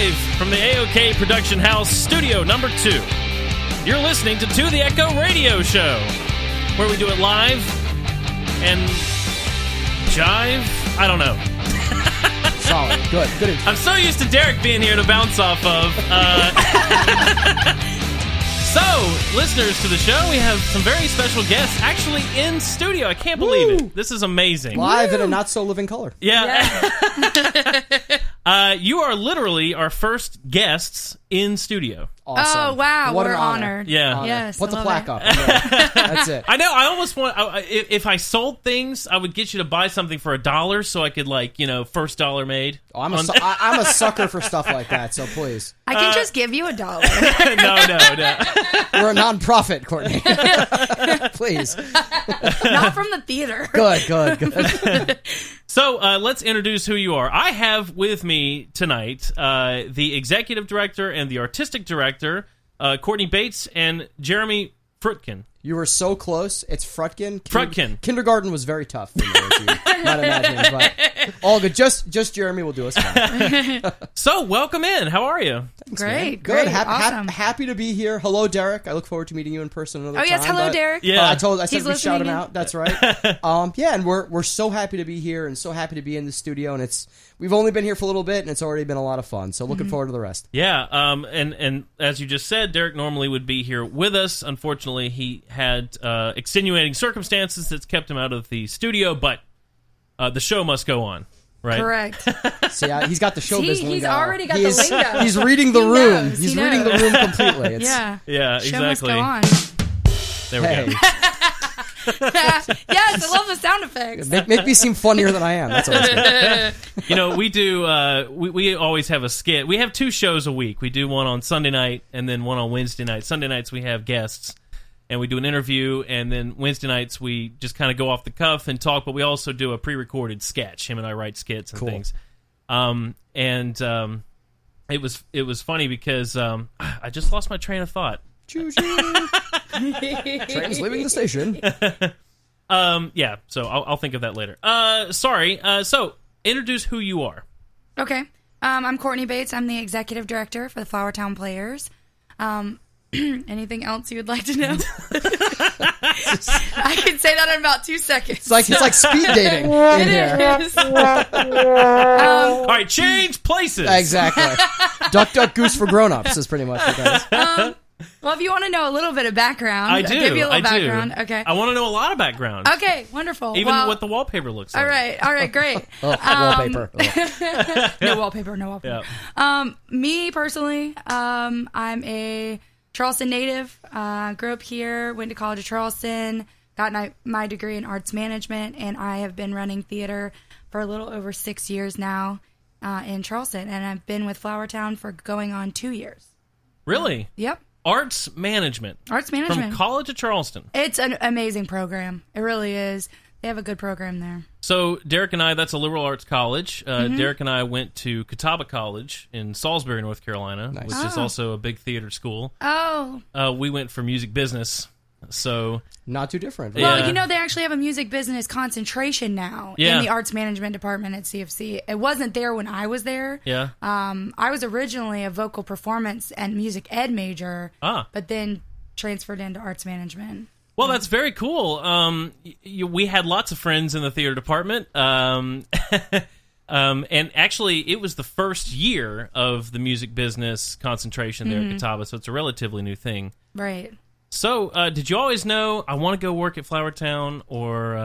Live from the AOK Production House, Studio Number 2. You're listening to the Echo Radio Show, where we do it live and jive. I don't know. Solid. Good. I'm so used to Derek being here to bounce off of. So, listeners to the show, we have some very special guests actually in studio. I can't believe it. This is amazing. Live in a not-so-living color. Yeah. You are literally our first guests in studio. Awesome. Oh, wow. What We're an honor. honored. Yeah. Yes. Put the I love plaque it. up. That's it. I know. I almost want. If I sold things, I would get you to buy something for $1 so I could, first dollar made. Oh, I'm a sucker for stuff like that, so please. I can just give you $1. No. We're a non-profit, Courtney. Please. Not from the theater. Good. So let's introduce who you are. I have with me tonight the executive director and the artistic director, Courtney Bates and Jeremy Frutkin. You were so close. It's Frutkin. Frutkin. Kindergarten was very tough for me, as you might imagine, but all good. Just Jeremy will do us fine. So, welcome in. How are you? Thanks, Great, man. great, Good. awesome. Happy to be here. Hello, Derek. I look forward to meeting you in person another time. Oh, yes. Hello, but, Derek. Yeah. I said He's we shout him listening in. out. That's right. Yeah, and we're so happy to be here and so happy to be in the studio, and we've only been here for a little bit, and it's already been a lot of fun. So looking forward to the rest. Yeah, and as you just said, Derek normally would be here with us. Unfortunately, he had extenuating circumstances that's kept him out of the studio, but the show must go on, right? Correct. See, he's got the showbiz lingo. He's already got the lingo. He's reading the He room. knows, He's he reading the knows. room completely. Yeah. Yeah, Show must exactly. go on. There we Hey, go. Yes, I love the sound effects. make me seem funnier than I am. That's always good. We do. We always have a skit. We have 2 shows a week. We do one on Sunday night and then one on Wednesday night. Sunday nights we have guests and we do an interview, and then Wednesday nights we just kind of go off the cuff and talk. But we also do a pre-recorded sketch. Him and I write skits and Cool. things. It was funny because I just lost my train of thought. Choo-choo. Train's leaving the station. Yeah. So I'll think of that later. Sorry. So introduce who you are. Okay. I'm Courtney Bates. I'm the executive director for the Flowertown Players. Anything else you would like to know? I can say that in about 2 seconds. It's like speed dating in here. It is. All right, change places. Exactly. Duck, duck, goose for grown-ups is pretty much what that is. Well, if you want to know a little bit of background, I do. I'll give you a little I background. do. Okay. I want to know a lot of background. Okay, wonderful. Even well, what the wallpaper looks like. All right, great. Wallpaper. No wallpaper. Yeah. Me personally, I'm a Charleston native. Grew up here, went to College of Charleston, got my degree in arts management, and I have been running theater for a little over 6 years now in Charleston, and I've been with Flowertown for going on 2 years. Really? Yep. Arts management. Arts management. From College of Charleston. It's an amazing program. It really is. They have a good program there. So Derek and I, that's a liberal arts college. Mm-hmm. Derek and I went to Catawba College in Salisbury, North Carolina, which is also a big theater school. Oh. We went for music business. So Not too different. Yeah. Well, they actually have a music business concentration now Yeah. in the arts management department at CFC. It wasn't there when I was there. yeah. I was originally a vocal performance and music ed major, Ah. but then transferred into arts management. Well, that's very cool. We had lots of friends in the theater department. And actually, it was the first year of the music business concentration there at Catawba, so it's a relatively new thing. Right. So, did you always know, I want to go work at Flowertown, or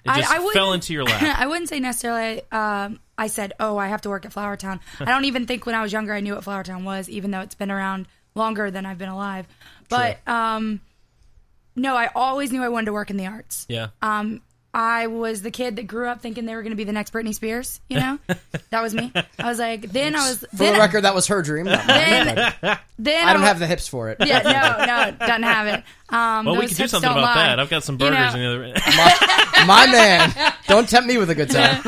it just I fell into your lap? I wouldn't say necessarily I said, oh, I have to work at Flowertown. I don't even think when I was younger I knew what Flowertown was, even though it's been around longer than I've been alive. But, no, I always knew I wanted to work in the arts. Yeah. I was the kid that grew up thinking they were going to be the next Britney Spears, That was me. I was like, For the record, that was her dream. Not mine, but then I don't have the hips for it. Yeah, no, doesn't have it. Well, we could do something about that. I've got some burgers in the other end. My man. Don't tempt me with a good time.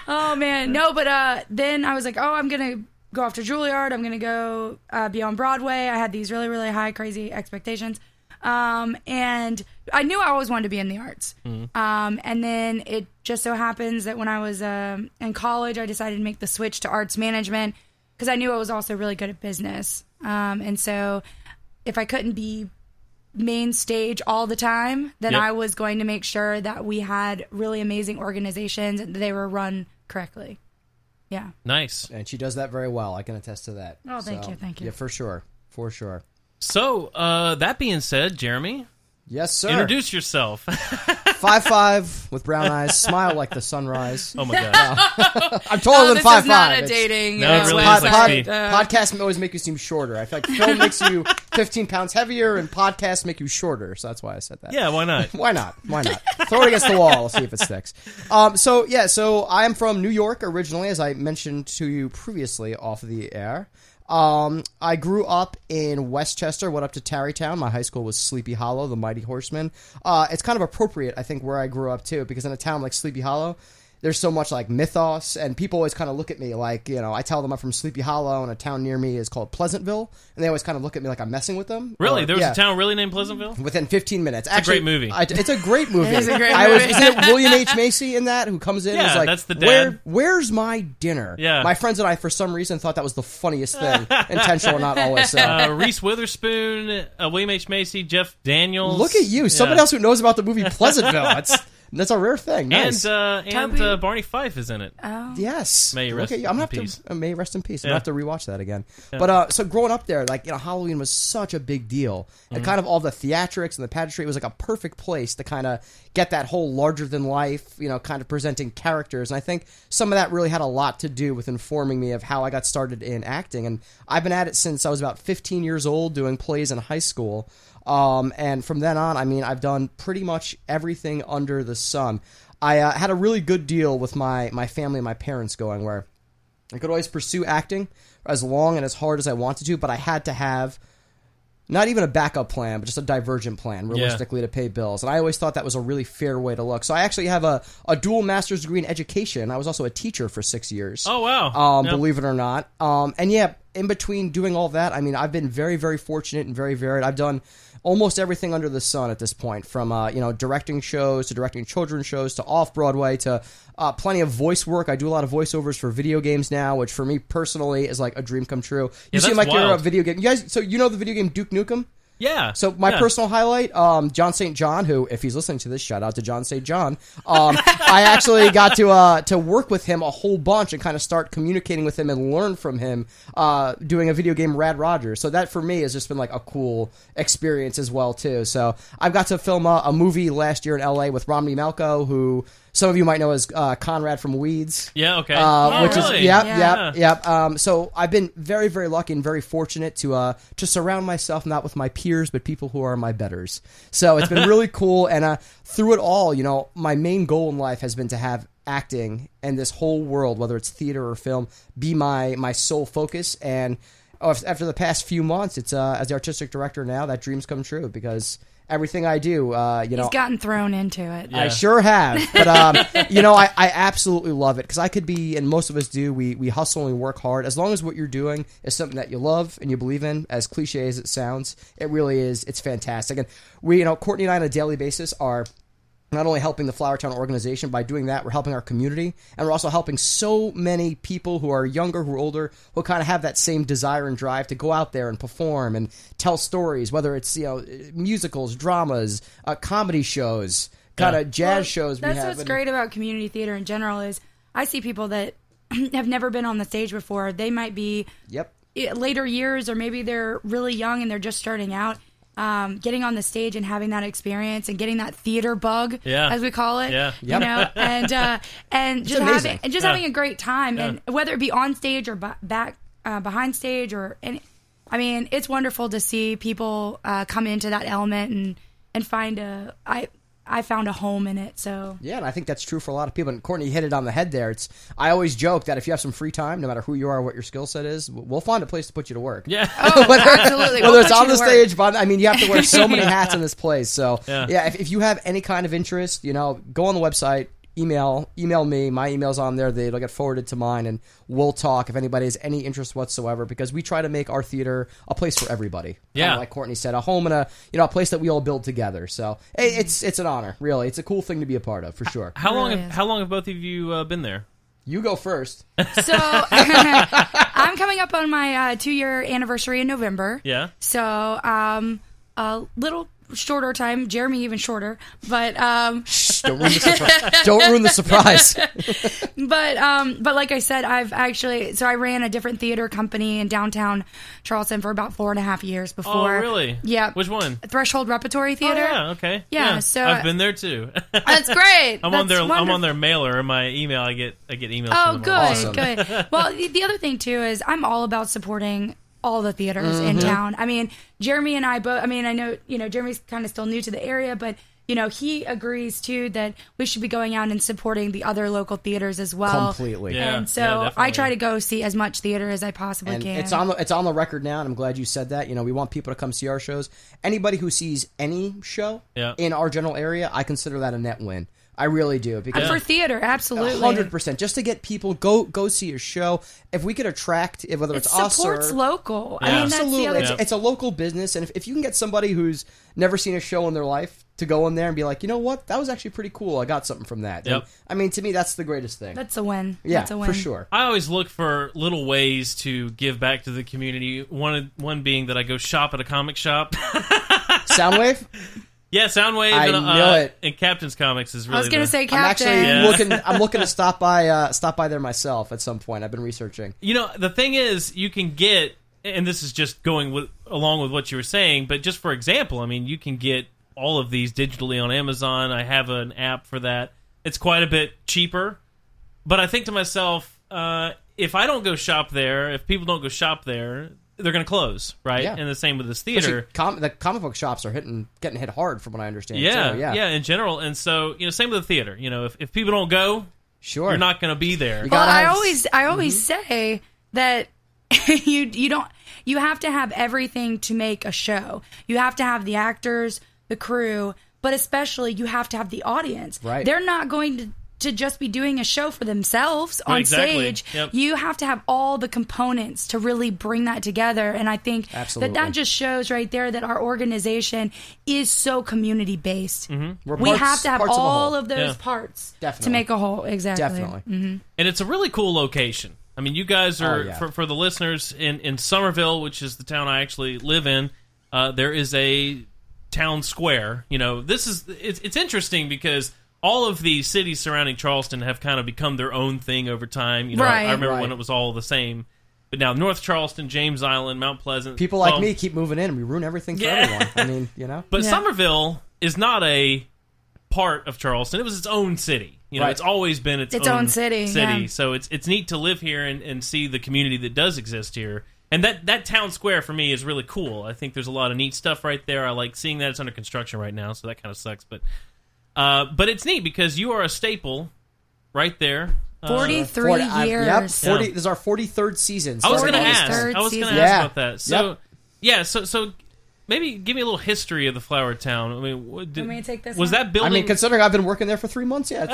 Oh, man. No, but then I was like, oh, I'm going to go after Juilliard. I'm going to go be on Broadway. I had these really, really high, crazy expectations. And I knew I always wanted to be in the arts. And then it just so happens that when I was in college, I decided to make the switch to arts management. because I knew I was also really good at business. And so if I couldn't be main stage all the time, then I was going to make sure that we had really amazing organizations and they were run correctly. Yeah. Nice. And she does that very well. I can attest to that. Oh, thank you. Yeah, for sure. For sure. So, that being said, Jeremy. Yes, sir. Introduce yourself. 5'5", with brown eyes, smile like the sunrise. Oh, my God. I'm taller than 5'5". This is not a dating No, it really website. is like speed. Podcasts always make you seem shorter. I feel like film makes you 15 pounds heavier, and podcasts make you shorter. So that's why I said that. Yeah, why not? Why not? Why not? Throw it against the wall. We'll see if it sticks. So I'm from New York originally, as I mentioned to you previously off of the air. I grew up in Westchester, went up to Tarrytown. My high school was Sleepy Hollow, the Mighty Horsemen. It's kind of appropriate, I think, where I grew up, too, because in a town like Sleepy Hollow, there's so much, like, mythos, and people always kind of look at me like, you know, I tell them I'm from Sleepy Hollow, and a town near me is called Pleasantville, and they always kind of look at me like I'm messing with them. Really? There was a town really named Pleasantville? Within 15 minutes. It's a great movie. It's a great movie. It is a great movie. Isn't it William H. Macy in that, who comes in and is like, that's the dad. Where's my dinner? Yeah. My friends and I, for some reason, thought that was the funniest thing, intentional or not always so. Reese Witherspoon, William H. Macy, Jeff Daniels. Look at you. Somebody else who knows about the movie Pleasantville. That's a rare thing. Nice. And Barney Fife is in it. Oh. Yes. May he rest in peace. May he rest in peace. I'm Yeah. going to have to rewatch that again. Yeah. But so growing up there, like, you know, Halloween was such a big deal. And kind of all the theatrics and the pageantry, it was like a perfect place to kind of get that whole larger than life, you know, kind of presenting characters. And I think some of that really had a lot to do with informing me of how I got started in acting. And I've been at it since I was about 15 years old, doing plays in high school. And from then on, I mean, I've done pretty much everything under the sun. I had a really good deal with my family and my parents going, where I could always pursue acting as long and as hard as I wanted to, but I had to have not even a backup plan, but just a divergent plan, realistically, to pay bills. And I always thought that was a really fair way to look. So I actually have a dual master's degree in education. I was also a teacher for 6 years. Oh, wow. Believe it or not. And yeah, in between doing all that, I mean, I've been very, very fortunate and very varied. I've done almost everything under the sun at this point, from directing shows to directing children's shows to off-Broadway to plenty of voice work. I do a lot of voiceovers for video games now, which for me personally is like a dream come true. You seem like you're a video game. You guys, so you know the video game Duke Nukem? Yeah. So my personal highlight, John St. John, who, if he's listening to this, shout out to John St. John. I actually got to work with him a whole bunch and kind of start communicating with him and learn from him doing a video game Rad Rogers. So that for me has just been like a cool experience as well too. So I've got to film a movie last year in LA with Romney Malco, who some of you might know as Conrad from Weeds. Yeah, okay. Which really? is yep. So I've been very, very lucky and very fortunate to surround myself not with my peers, but people who are my betters. So it's been really cool, and through it all, you know, my main goal in life has been to have acting and this whole world, whether it's theater or film, be my sole focus. And after the past few months, it's as the artistic director now, that dream's come true, because everything I do, he's gotten thrown into it. I sure have. But, I absolutely love it, because I could be, and most of us do, we hustle and we work hard. As long as what you're doing is something that you love and you believe in, as cliche as it sounds, it really is. It's fantastic. And we, Courtney and I on a daily basis are not only helping the Flowertown organization. By doing that, we're helping our community, and we're also helping so many people who are younger, who are older, who kind of have that same desire and drive to go out there and perform and tell stories, whether it's musicals, dramas, comedy shows, kind of jazz shows. That's what's great about community theater in general is I see people that have never been on the stage before. They might be later years, or maybe they're really young and they're just starting out. Getting on the stage and having that experience and getting that theater bug, as we call it, and just having a great time, and whether it be on stage or back behind stage, it's wonderful to see people come into that element and find I found a home in it. So yeah, and I think that's true for a lot of people. And Courtney hit it on the head there. I always joke that if you have some free time, no matter who you are or what your skill set is, we'll find a place to put you to work. Yeah, absolutely. Whether it's on the stage, but I mean, you have to wear so many hats in this place. So if you have any kind of interest, go on the website. Email me. My email's on there. It'll get forwarded to mine, and we'll talk if anybody has any interest whatsoever, because we try to make our theater a place for everybody. Yeah. Like Courtney said, a home and a place that we all build together. So it's an honor, really. It's a cool thing to be a part of, for sure. How long have both of you been there? You go first. So I'm coming up on my 2-year anniversary in November. Yeah. So a little shorter time, Jeremy even shorter, but Shh, don't ruin the surprise. but like I said, I ran a different theater company in downtown Charleston for about 4.5 years before. Oh, really? Yeah. Which one? Threshold Repertory Oh, Theater. yeah, okay. Yeah, so I've been there too. That's great. I'm on their mailer or my email. I get emails. Oh, from them. good, Awesome. good. Well, the other thing too is I'm all about supporting all the theaters in town. I mean, Jeremy and I both. I mean, I know Jeremy's kind of still new to the area, but he agrees too that we should be going out and supporting the other local theaters as well. Completely. Yeah, And so definitely. I try to go see as much theater as I possibly And can. it's on the record now, and I'm glad you said that. We want people to come see our shows. Anybody who sees any show in our general area, I consider that a net win. I really do. Because for theater, absolutely. 100%. Just to get people go see a show. If we could attract, whether it's us or supports local. Yeah. I mean, that's the absolutely, other. it's a local business, and if you can get somebody who's never seen a show in their life to go in there and be like, you know what, that was actually pretty cool. I got something from that. Yep. And, I mean, to me, that's the greatest thing. That's a win. Yeah, That's a win. for sure. I always look for little ways to give back to the community. One being that I go shop at a comic shop. Soundwave. Yeah, Soundwave. I know it. And Captain's Comics is really. I was going to say I'm Captain. actually I'm looking to stop by there myself at some point. I've been researching. The thing is, you can get, and this is just going along with what you were saying, but just for example, I mean, you can get all of these digitally on Amazon. I have an app for that. It's quite a bit cheaper, but I think to myself, if I don't go shop there, if people don't go shop there, they're going to close, right? Yeah. And the same with this theater. The comic book shops are getting hit hard, from what I understand. Yeah, too. in general. And so, same with the theater. If people don't go, Sure, you're not going to be there. You Well, gotta I have- always say that you have to have everything to make a show. You have to have the actors, the crew, but especially you have to have the audience. Right. They're not going to just be doing a show for themselves on Exactly. stage. Yep. You have to have all the components to really bring that together. And I think Absolutely. that just shows right there that our organization is so community based. We're We parts- have to have parts of a all whole. of those Yeah. parts Definitely. to make a whole. Exactly. Definitely. And it's a really cool location. I mean, you guys are, Oh, yeah. for the listeners, in Summerville, which is the town I actually live in, there is a town square. It's interesting because all of the cities surrounding Charleston have kind of become their own thing over time. Right. I remember Right. when it was all the same. But now North Charleston, James Island, Mount Pleasant. People like me keep moving in, and we ruin everything for everyone. I mean, But Yeah. Somerville is not a part of Charleston. It was its own city. Right. It's always been its own city, yeah. So it's neat to live here and see the community that does exist here. And that town square for me is really cool. I think there's a lot of neat stuff right there. I like seeing that. It's under construction right now, so that kind of sucks. But it's neat because you are a staple right there. 43 years. Yep, 40. This is our 43rd season. I was going to 43rd ask. season. Yeah. About that. So so maybe give me a little history of the Flowertown. I mean, Want me to take this was one? that building? I mean, considering I've been working there for 3 months, yeah. Okay,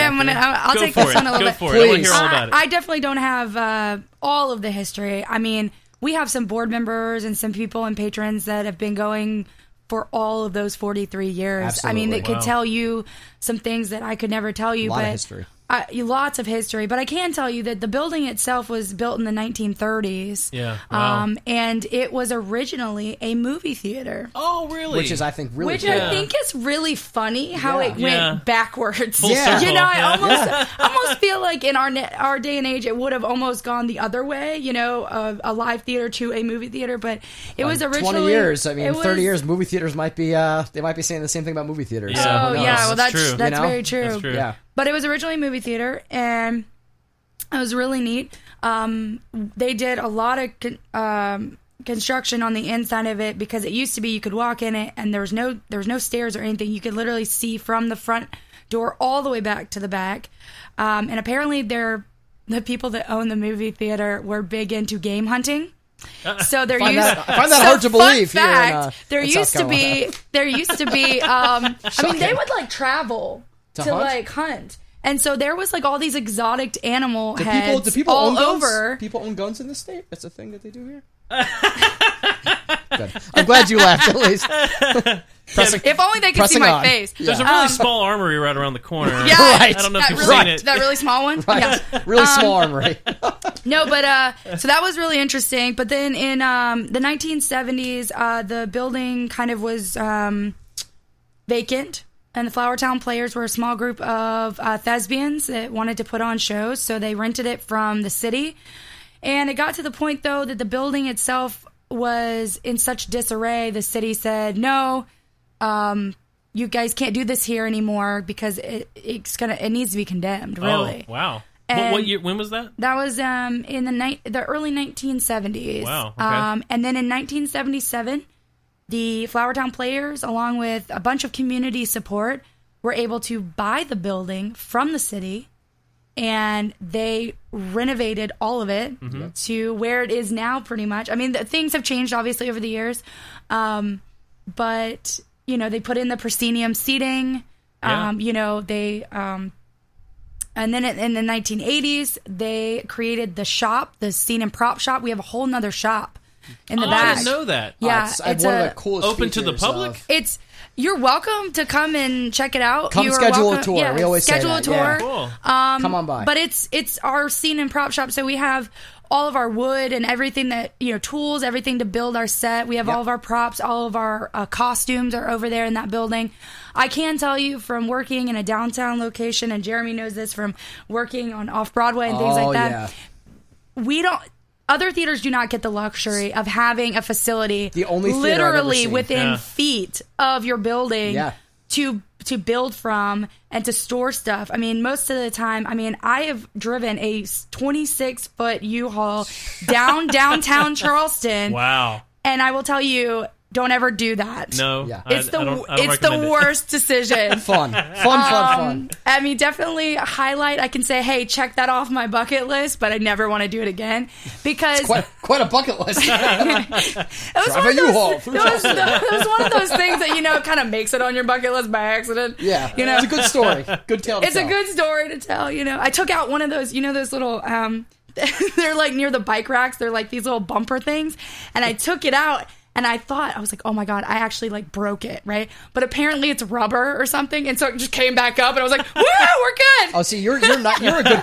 I'll Go take for this it. one a little Go bit. for it. I want to Please. hear all about it. I definitely don't have all of the history. I mean, we have some board members and some people and patrons that have been going for all of those 43 years. I mean, Absolutely. that could tell you some things that I could never tell you. A lot of but history. Lots of history, but I can tell you that the building itself was built in the 1930s. Yeah, wow. And it was originally a movie theater. Oh, really? Which is, I think, really Which cool. I think is really funny how Yeah. it Yeah. went backwards. Full Yeah. circle. You know, I Yeah. almost feel like in our day and age, it would have almost gone the other way. A live theater to a movie theater, but it was originally 20 years. I mean, it 30 was- years. Movie theaters might be. They might be saying the same thing about movie theaters. Yeah. So Oh who knows? yeah, well That's that's true. that's You know? very true. That's true. Yeah. But it was originally a movie theater, and it was really neat. They did a lot of construction on the inside of it because it used to be you could walk in it and there was no stairs or anything. You could literally see from the front door all the way back to the back. And apparently, the people that own the movie theater were big into game hunting. So there I used find that hard to believe Fun here in, fact, there in used South to be I mean, they would like travel To to hunt? like hunt. And so there was like all these exotic animal Do heads people all own guns? over. People own guns in the state? That's a thing that they do here? Good. I'm glad you laughed, at least. If only they could see Pressing my on. face. There's a really small armory right around the corner. Yeah, Right. I don't know if that you've really, seen it. that really small one. Right. Yeah. Really small armory. No, but so that was really interesting. But then in the 1970s, the building kind of was vacant, and the Flowertown Players were a small group of thespians that wanted to put on shows, so they rented it from the city. And it got to the point, though, that the building itself was in such disarray. The city said, "No, you guys can't do this here anymore because it needs to be condemned." Really. Oh, wow. And What year? When was that? That was in the early 1970s. Wow, okay. And then in 1977, the Flowertown Players, along with a bunch of community support, were able to buy the building from the city, and they renovated all of it to where it is now, pretty much. I mean, things have changed, obviously, over the years. But, they put in the proscenium seating. Yeah. And then in the 1980s, they created the shop, the scene and prop shop. We have a whole nother shop in the back. I didn't know that. Yeah, It's it's one of the coolest open to the features public? of- You're welcome to come and check it out. Come You are schedule a welcome- tour. Yeah, We always say schedule that, a tour. yeah. Cool. Come on by. But it's our scene and prop shop, so we have all of our wood and everything that, tools, everything to build our set. We have all of our props, all of our costumes are over there in that building. I can tell you from working in a downtown location, and Jeremy knows this from working on Off-Broadway and things like that. Yeah. Other theaters do not get the luxury of having a facility The only theater I've ever literally seen. within Yeah. feet of your building Yeah. to build from and to store stuff. I mean, most of the time, I have driven a 26-foot U-Haul downtown Charleston. Wow. And I will tell you, don't ever do that. No. Yeah. It's I don't it's recommend the it. worst decision. Fun. I mean, definitely highlight. I can say, hey, check that off my bucket list, but I never want to do it again because Quite a bucket list. it was Drive one a of those, U-Haul through it was one of those things that kind of makes it on your bucket list by accident. Yeah. It's a good story. Good tale to It's tell. a good story to tell. I took out one of those. Those little. They're like near the bike racks. They're like these little bumper things, and I took it out. And I was like, oh my God, I actually broke it, right? But apparently it's rubber or something. And so it just came back up and I was like, woo, we're good. Oh, see, you're a good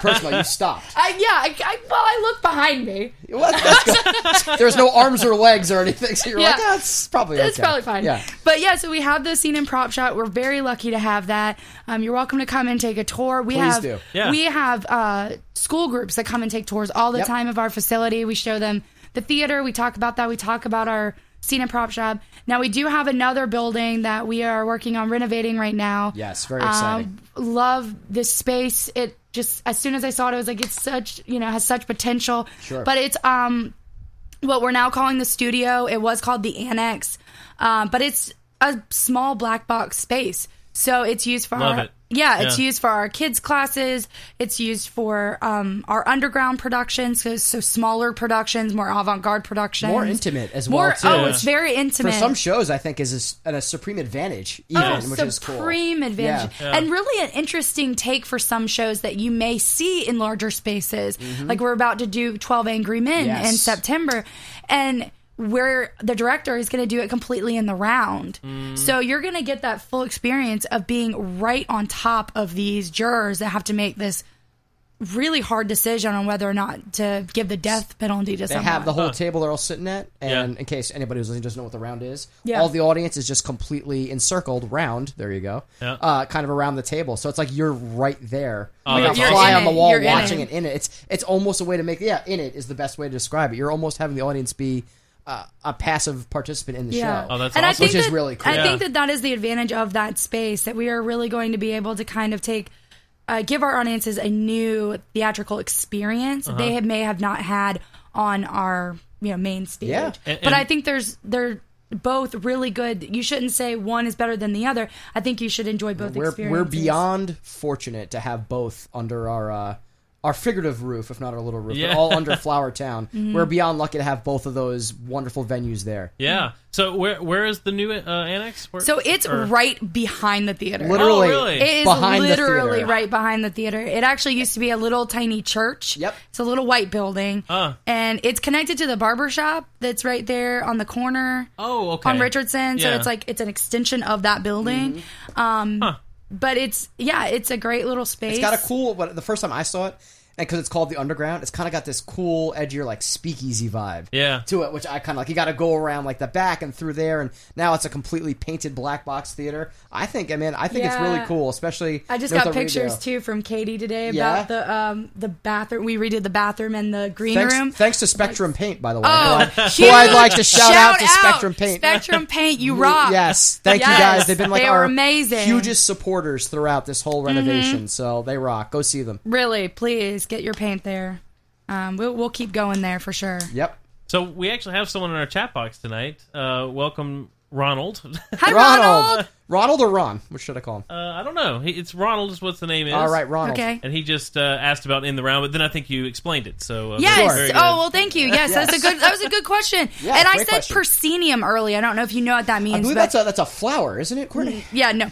person, though. You stopped. I looked behind me. Well, that's good. There's no arms or legs or anything. So you're Yeah. like, that's probably okay. It's probably fine. Yeah. But yeah, so we have the scene and prop shop. We're very lucky to have that. You're welcome to come and take a tour. Please do. Yeah. We have school groups that come and take tours all the Yep. time of our facility. We show them the theater. We talk about that. We talk about our scene and prop shop. Now we do have another building that we are working on renovating right now. Yes, very exciting. Love this space. It just, as soon as I saw it, I was like, it's such, has such potential. Sure. But it's what we're now calling the studio. It was called the Annex, but it's a small black box space. So it's used for Love it. It's Yeah. used for our kids' classes. It's used for our underground productions, so smaller productions, more avant-garde productions. More intimate as well, too. Oh, it's very intimate. For some shows, I think is a supreme advantage, even, which is cool. Supreme advantage. Yeah. And really an interesting take for some shows that you may see in larger spaces. Mm-hmm. Like we're about to do 12 Angry Men in September. And where the director is going to do it completely in the round. So you're going to get that full experience of being right on top of these jurors that have to make this really hard decision on whether or not to give the death penalty to They someone. have the whole table they're all sitting at, and Yeah. in case anybody who's listening doesn't know what the round is, Yeah. all the audience is just completely encircled round. There you go. Yeah. Kind of around the table, so it's like you're right there. Oh, like that's a You're fly in on the it. wall You're in watching it. it in it. It's almost a way to make in it is the best way to describe it. You're almost having the audience be a passive participant in the show. Oh, that's and awesome. Which is really cool. I think that is the advantage of that space, that we are really going to be able to kind of give our audiences a new theatrical experience they may have not had on our main stage. Yeah. But I think they're both really good. You shouldn't say one is better than the other. I think you should enjoy both experiences. We're beyond fortunate to have both under our our figurative roof, if not our little roof, but all under Flowertown. We're beyond lucky to have both of those wonderful venues there. Yeah. So where is the new annex? So it's right behind the theater. Literally, really? It is behind literally the theater. right behind the theater. It actually used to be a little tiny church. Yep. It's a little white building. And it's connected to the barber shop that's right there on the corner. Oh, okay. On Richardson. So Yeah. it's an extension of that building. But it's a great little space. It's got a cool. But the first time I saw it, and because it's called the Underground, it's kind of got this cool, edgier, like speakeasy vibe. Yeah. To it, which I kind of like. You got to go around like the back and through there, and now it's a completely painted black box theater. I think it's really cool, especially. I just with got the pictures redo. too from Katie today about the bathroom. We redid the bathroom and the green room. Thanks to Spectrum Paint, by the way. Oh, who I'd like to shout out to Spectrum Paint. Spectrum Paint, you rock. Yes, thank you guys. They've been like they were our amazing. hugest supporters throughout this whole renovation, so they rock. Go see them. Really, please get your paint there. We'll keep going there for sure. Yep. So we actually have someone in our chat box tonight. Welcome, Ronald. Hi, Ronald. Ronald or Ron? What should I call him? I don't know. It's Ronald is what the name is. All right, Ronald. Okay. And he just asked about In the Round, but then I think you explained it. So Yes. very good. Oh well, thank you. Yes, that was a good question. Yeah, and I great said question. proscenium early. I don't know if you know what that means. I believe but that's a flower, isn't it, Courtney? yeah, no.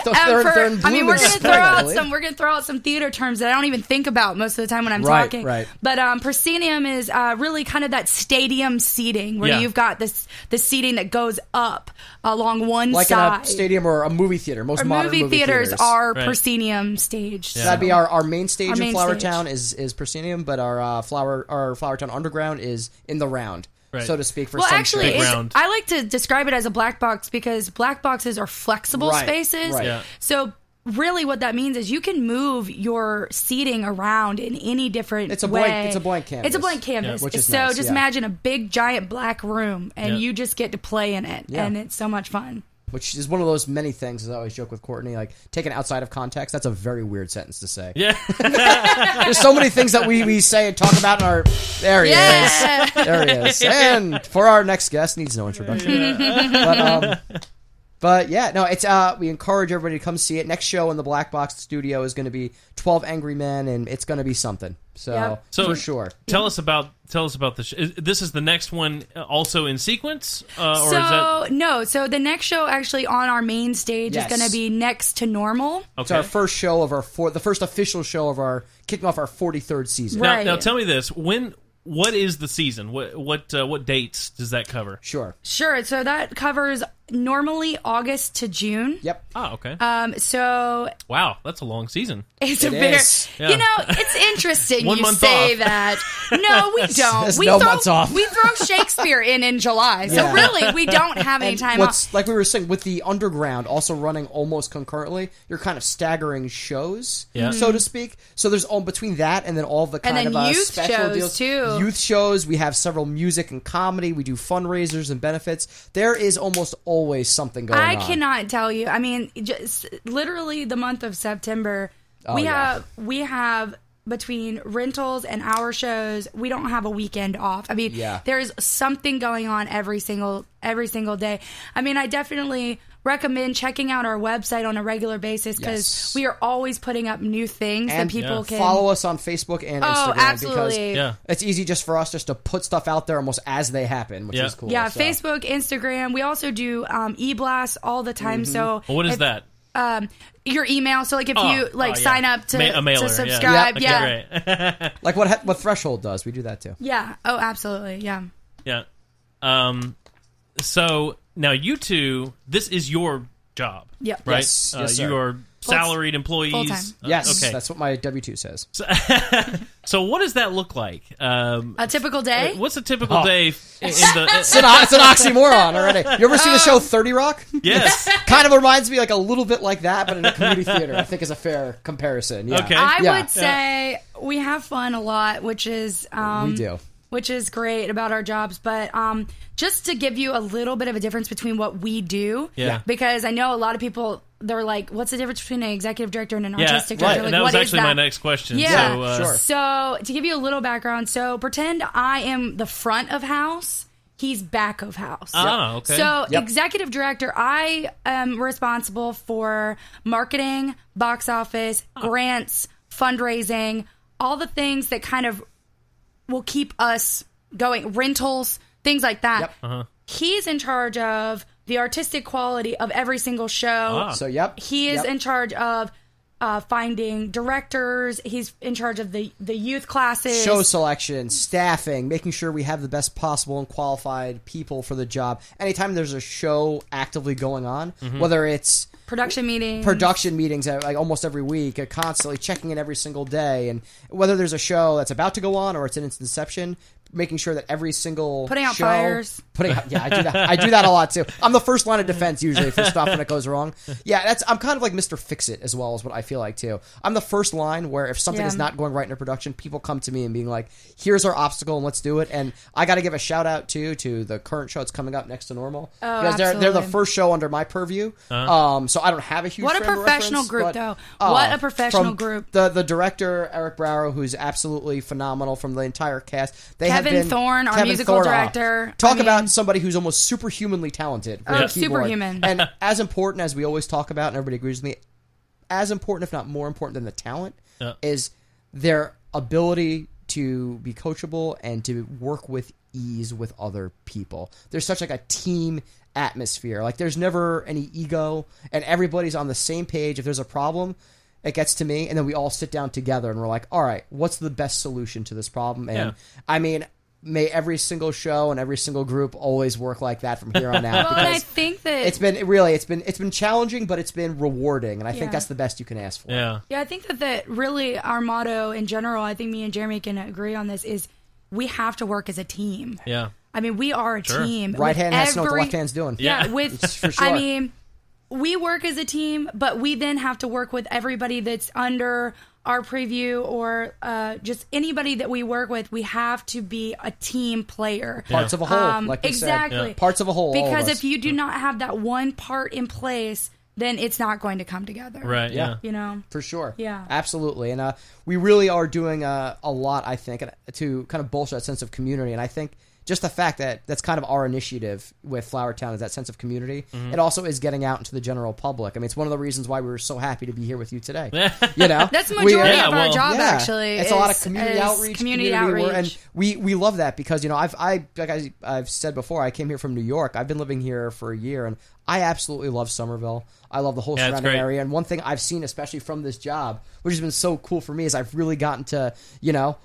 They're in bloom we're in gonna spring, I believe. we're gonna throw out some theater terms that I don't even think about most of the time when I'm Right, talking. right. But proscenium is really kind of that stadium seating where Yeah. you've got the seating that goes up along one Like side. in a stadium or a movie theater. Most Our modern movie theaters are Right. proscenium staged. So that'd be our main stage Our in main Flowertown is proscenium, but our Flowertown Underground is in the round, Right. so to speak. For Well, some actually, Big shows. round. I like to describe it as a black box because black boxes are flexible Right, spaces. right. Yeah. So really what that means is you can move your seating around in any different It's a way. blank- it's a blank canvas. It's a blank canvas. Yeah. Which is so nice, just yeah. imagine a big giant black room and Yeah. you just get to play in it. Yeah. And it's so much fun. Which is one of those many things, as I always joke with Courtney, like taken outside of context, that's a very weird sentence to say. Yeah. There's so many things that we say and talk about in our... There he Yeah. is. There he is. And for our next guest, needs no introduction. But yeah, no, it's we encourage everybody to come see it. Next show in the Black Box Studio is going to be 12 Angry Men, and it's going to be something. So for sure. Tell us about the. This is the next one, also in sequence, or is So that no, so the next show actually on our main stage Yes. is going to be Next to Normal. It's okay? our first show of the first official show of our kicking off our 43rd season. Right. Now tell me this: what is the season? What dates does that cover? Sure. Sure. So that covers normally August to June. Yep. Oh, okay. So Wow, that's a long season. it's It a very, is. Yeah. you know, it's interesting One you month say off. that. No, we don't. There's We no throw, months off. We throw Shakespeare in July. So Yeah. really, we don't have any And time what's off. like we were saying with the Underground also running almost concurrently, you're kind of staggering shows, Yeah. so to speak. So there's all between that and then all of the kind And of then youth special shows, deals, too. Youth shows. We have several music and comedy. We do fundraisers and benefits. There is almost always something going I on. cannot tell you. I mean, just literally the month of September, we yeah. have between rentals and our shows, we don't have a weekend off. I mean, Yeah. there is something going on every single day. I mean, I definitely recommend checking out our website on a regular basis because Yes. we are always putting up new things And that people can follow us on Facebook and Instagram because absolutely. Yeah. it's easy just for us just to put stuff out there almost as they happen, which Yeah. is cool. Yeah, So- Facebook, Instagram. We also do e-blasts all the time. Mm-hmm. So Well, what is if- that? your email. So like if you yeah. sign up to, A mailer, to subscribe, yeah. yeah. Okay, great. Like what Threshold does. We do that too. Yeah. Oh, absolutely. Yeah. Yeah. So now you two, this is your job, Yep. right? Yes. Yes, sir. You are salaried employees. Full-time. Yes, Okay. that's what my W-2 says. So what does that look like? A typical day. What's a typical day in It's the? an oxymoron already. You ever see the show 30 Rock? Yes. Kind of reminds me like a little bit like that, but in a community theater. I think is a fair comparison. Yeah. Okay. I Yeah. would say we have fun a lot, which is We do. which is great about our jobs. But just to give you a little bit of a difference between what we do, Yeah. because I know a lot of people, they're like, what's the difference between an executive director and an Yeah, artistic right. director? Like, That was what is actually my that? next question. Yeah, So, sure. So to give you a little background, so pretend I am the front of house he's back of house. Oh, okay. So executive director, I am responsible for marketing, box office, grants, fundraising, all the things that kind of will keep us going, rentals, things like that. Yep. Uh-huh. He's in charge of the artistic quality of every single show. So, He is in charge of finding directors. He's in charge of the youth classes. Show selection, staffing, making sure we have the best possible and qualified people for the job. Anytime there's a show actively going on, whether it's production meetings like almost every week, constantly checking in every single day, and whether there's a show that's about to go on or it's in its inception, making sure that every single putting out show, fires. I do that. I do that a lot too. I'm the first line of defense usually for stuff when it goes wrong. Yeah, I'm kind of like Mr. Fix-It as well, as what I feel like too. I'm the first line where if something is not going right in a production, people come to me and being like, "Here's our obstacle and let's do it." And I got to give a shout out to the current show that's coming up next to Normal, because they're the first show under my purview. So I don't have a huge what a professional group though. What a professional group. The director Eric Brower, who's absolutely phenomenal, from the entire cast. Kevin Thorne, our musical director. Talk about somebody who's almost superhumanly talented. Superhuman. And as important as we always talk about, and everybody agrees with me, as important, if not more important than the talent, is their ability to be coachable and to work with ease with other people. There's such like a team atmosphere. Like there's never any ego, and everybody's on the same page. If there's a problem, it gets to me, and then we all sit down together and we're like, all right, what's the best solution to this problem? And I mean, may every single show and every single group always work like that from here on out. Well, and I think that it's been challenging, but it's been rewarding, and I think that's the best you can ask for. Yeah, I think that really our motto in general, I think me and Jeremy can agree on this, is we have to work as a team. Yeah. I mean, we are a team. Right hand has to know what the left hand's doing. Yeah, with for sure. I mean, we work as a team, but we then have to work with everybody that's under our preview, or just anybody that we work with. We have to be a team player. Parts of a whole, like you exactly. said. Parts of a whole. Because if you do not have that one part in place, then it's not going to come together. Right, yeah. You know? For sure. Yeah. Absolutely. And we really are doing a lot, I think, to kind of bolster that sense of community. And I think just the fact that that's kind of our initiative with Flowertown is that sense of community. It also is getting out into the general public. I mean, it's one of the reasons why we were so happy to be here with you today. You know, that's the majority of our job. Actually, it's a lot of community outreach. Community outreach, and we love that because I've said before, I came here from New York. I've been living here for a year, and I absolutely love Summerville. I love the whole surrounding area. And one thing I've seen, especially from this job, which has been so cool for me, is I've really gotten to,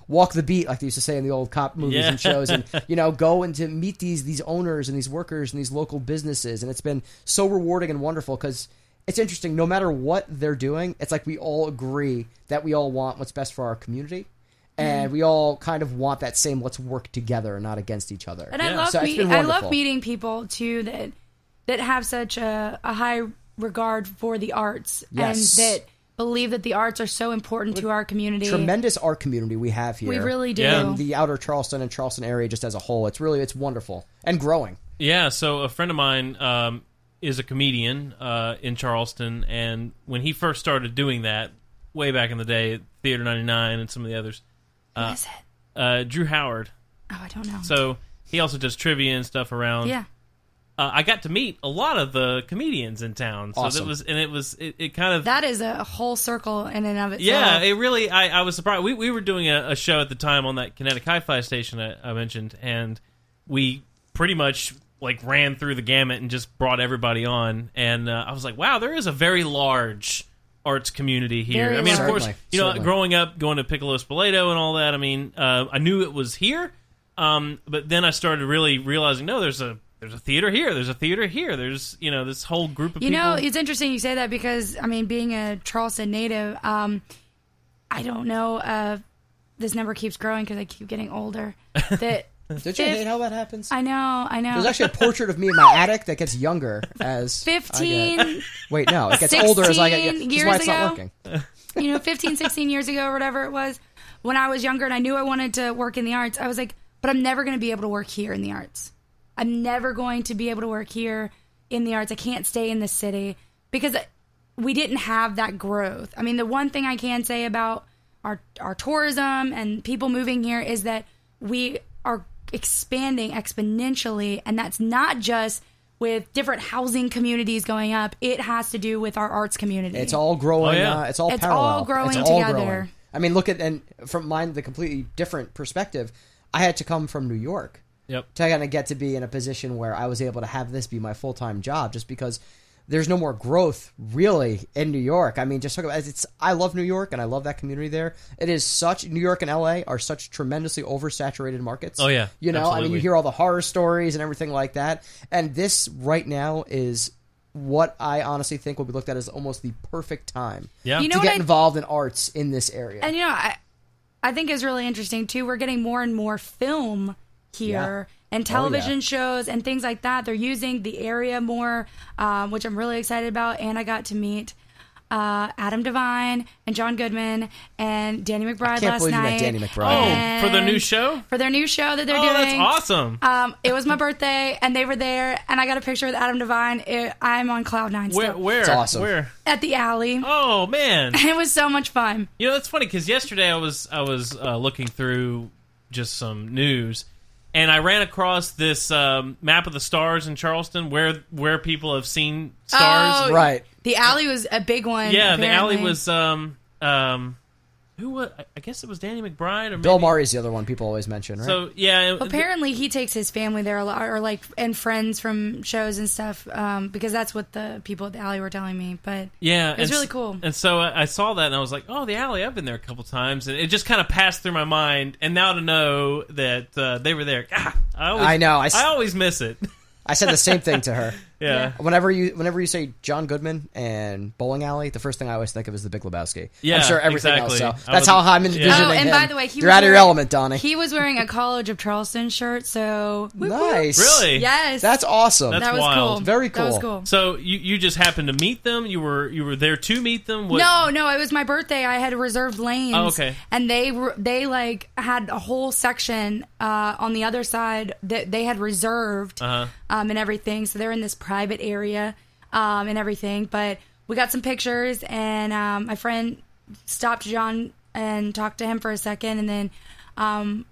walk the beat, like they used to say in the old cop movies and shows, and, go and to meet these owners and these workers and these local businesses. And it's been so rewarding and wonderful because it's interesting. No matter what they're doing, it's like we all agree that we all want what's best for our community. And we all kind of want that same let's work together and not against each other. And I love meeting people, too, that have such a high regard for the arts and that believe that the arts are so important to our community. Tremendous art community we have here. We really do. In the outer Charleston and Charleston area just as a whole. It's wonderful and growing. Yeah, so a friend of mine is a comedian in Charleston, and when he first started doing that, way back in the day, at Theater 99 and some of the others. Who is it? Drew Howard. Oh, I don't know. So he also does trivia and stuff around. Yeah. I got to meet a lot of the comedians in town. So awesome. It kind of... That is a whole circle in and of itself. Yeah, it really... I was surprised. We were doing a show at the time on that Kinetic Hi-Fi station I mentioned, and we pretty much ran through the gamut and just brought everybody on. And I was like, wow, there is a very large arts community here. Very I mean, large. of course, Certainly. Growing up, going to Piccolo Spoleto and all that, I mean, I knew it was here, but then I started really realizing, no, there's a theater here. There's a theater here. There's, this whole group of people. It's interesting you say that because, I mean, being a Charleston native, I don't know, this number keeps growing because I keep getting older. Don't you hate how that happens? I know. There's actually a portrait of me in my attic that gets younger as 15. Wait, no, it gets older as I get. This is why it's not working. 15, 16 years ago or whatever it was, when I was younger and I knew I wanted to work in the arts, I was like, but I'm never going to be able to work here in the arts. I'm never going to be able to work here in the arts. I can't stay in the city because we didn't have that growth. I mean, the one thing I can say about our tourism and people moving here is that we are expanding exponentially, and that's not just with different housing communities going up. It has to do with our arts community. It's all growing. It's all parallel. All growing it's all together. growing. I mean, look at, and from mine, the completely different perspective, I had to come from New York to kind of get to be in a position where I was able to have this be my full-time job, just because there's no more growth really in New York. I mean, just talk about I love New York and I love that community there. It is such, New York and LA are such tremendously oversaturated markets. Oh yeah, you know, absolutely. I mean, you hear all the horror stories and everything like that, and this right now is what I honestly think will be looked at as almost the perfect time to get involved in arts in this area. And I think is really interesting too. We're getting more and more film here and television shows and things like that. They're using the area more, which I'm really excited about. And I got to meet Adam Devine and John Goodman and Danny McBride last night. You met Danny McBride. Oh, for their new show? For their new show that they're doing. That's awesome. It was my birthday, and they were there, and I got a picture with Adam Devine. I'm on cloud nine still. Where? It's awesome. Where? At the alley. Oh, man. It was so much fun. You know, it's funny, because yesterday I was looking through just some news, and I ran across this map of the stars in Charleston where people have seen stars. Oh, right. The alley was a big one. Yeah, apparently. the alley was who was, I guess it was Danny McBride or maybe Bill Murray's the other one people always mention, right? So yeah, apparently he takes his family there a lot, or like and friends from shows and stuff, because that's what the people at the alley were telling me. But yeah, it was really cool. And so I saw that and I was like, oh, the alley, I've been there a couple times, and it just kind of passed through my mind. And now to know that they were there, I always miss it. I said the same thing to her. Yeah. Whenever you say John Goodman and bowling alley, the first thing I always think of is the Big Lebowski. Yeah, I'm sure everything exactly. else. So that's how I'm envisioning him. Oh, and by the way, you're out of your element, Donnie. He was wearing a College of Charleston shirt, so nice. Really? Yes. That's awesome. That was wild. cool. Very cool. That was cool. So you just happened to meet them? You were there to meet them? No, it was my birthday. I had reserved lanes. Oh, okay. And they like had a whole section on the other side that they had reserved and everything. So they're in this private area and everything. But we got some pictures, and my friend stopped John and talked to him for a second, and then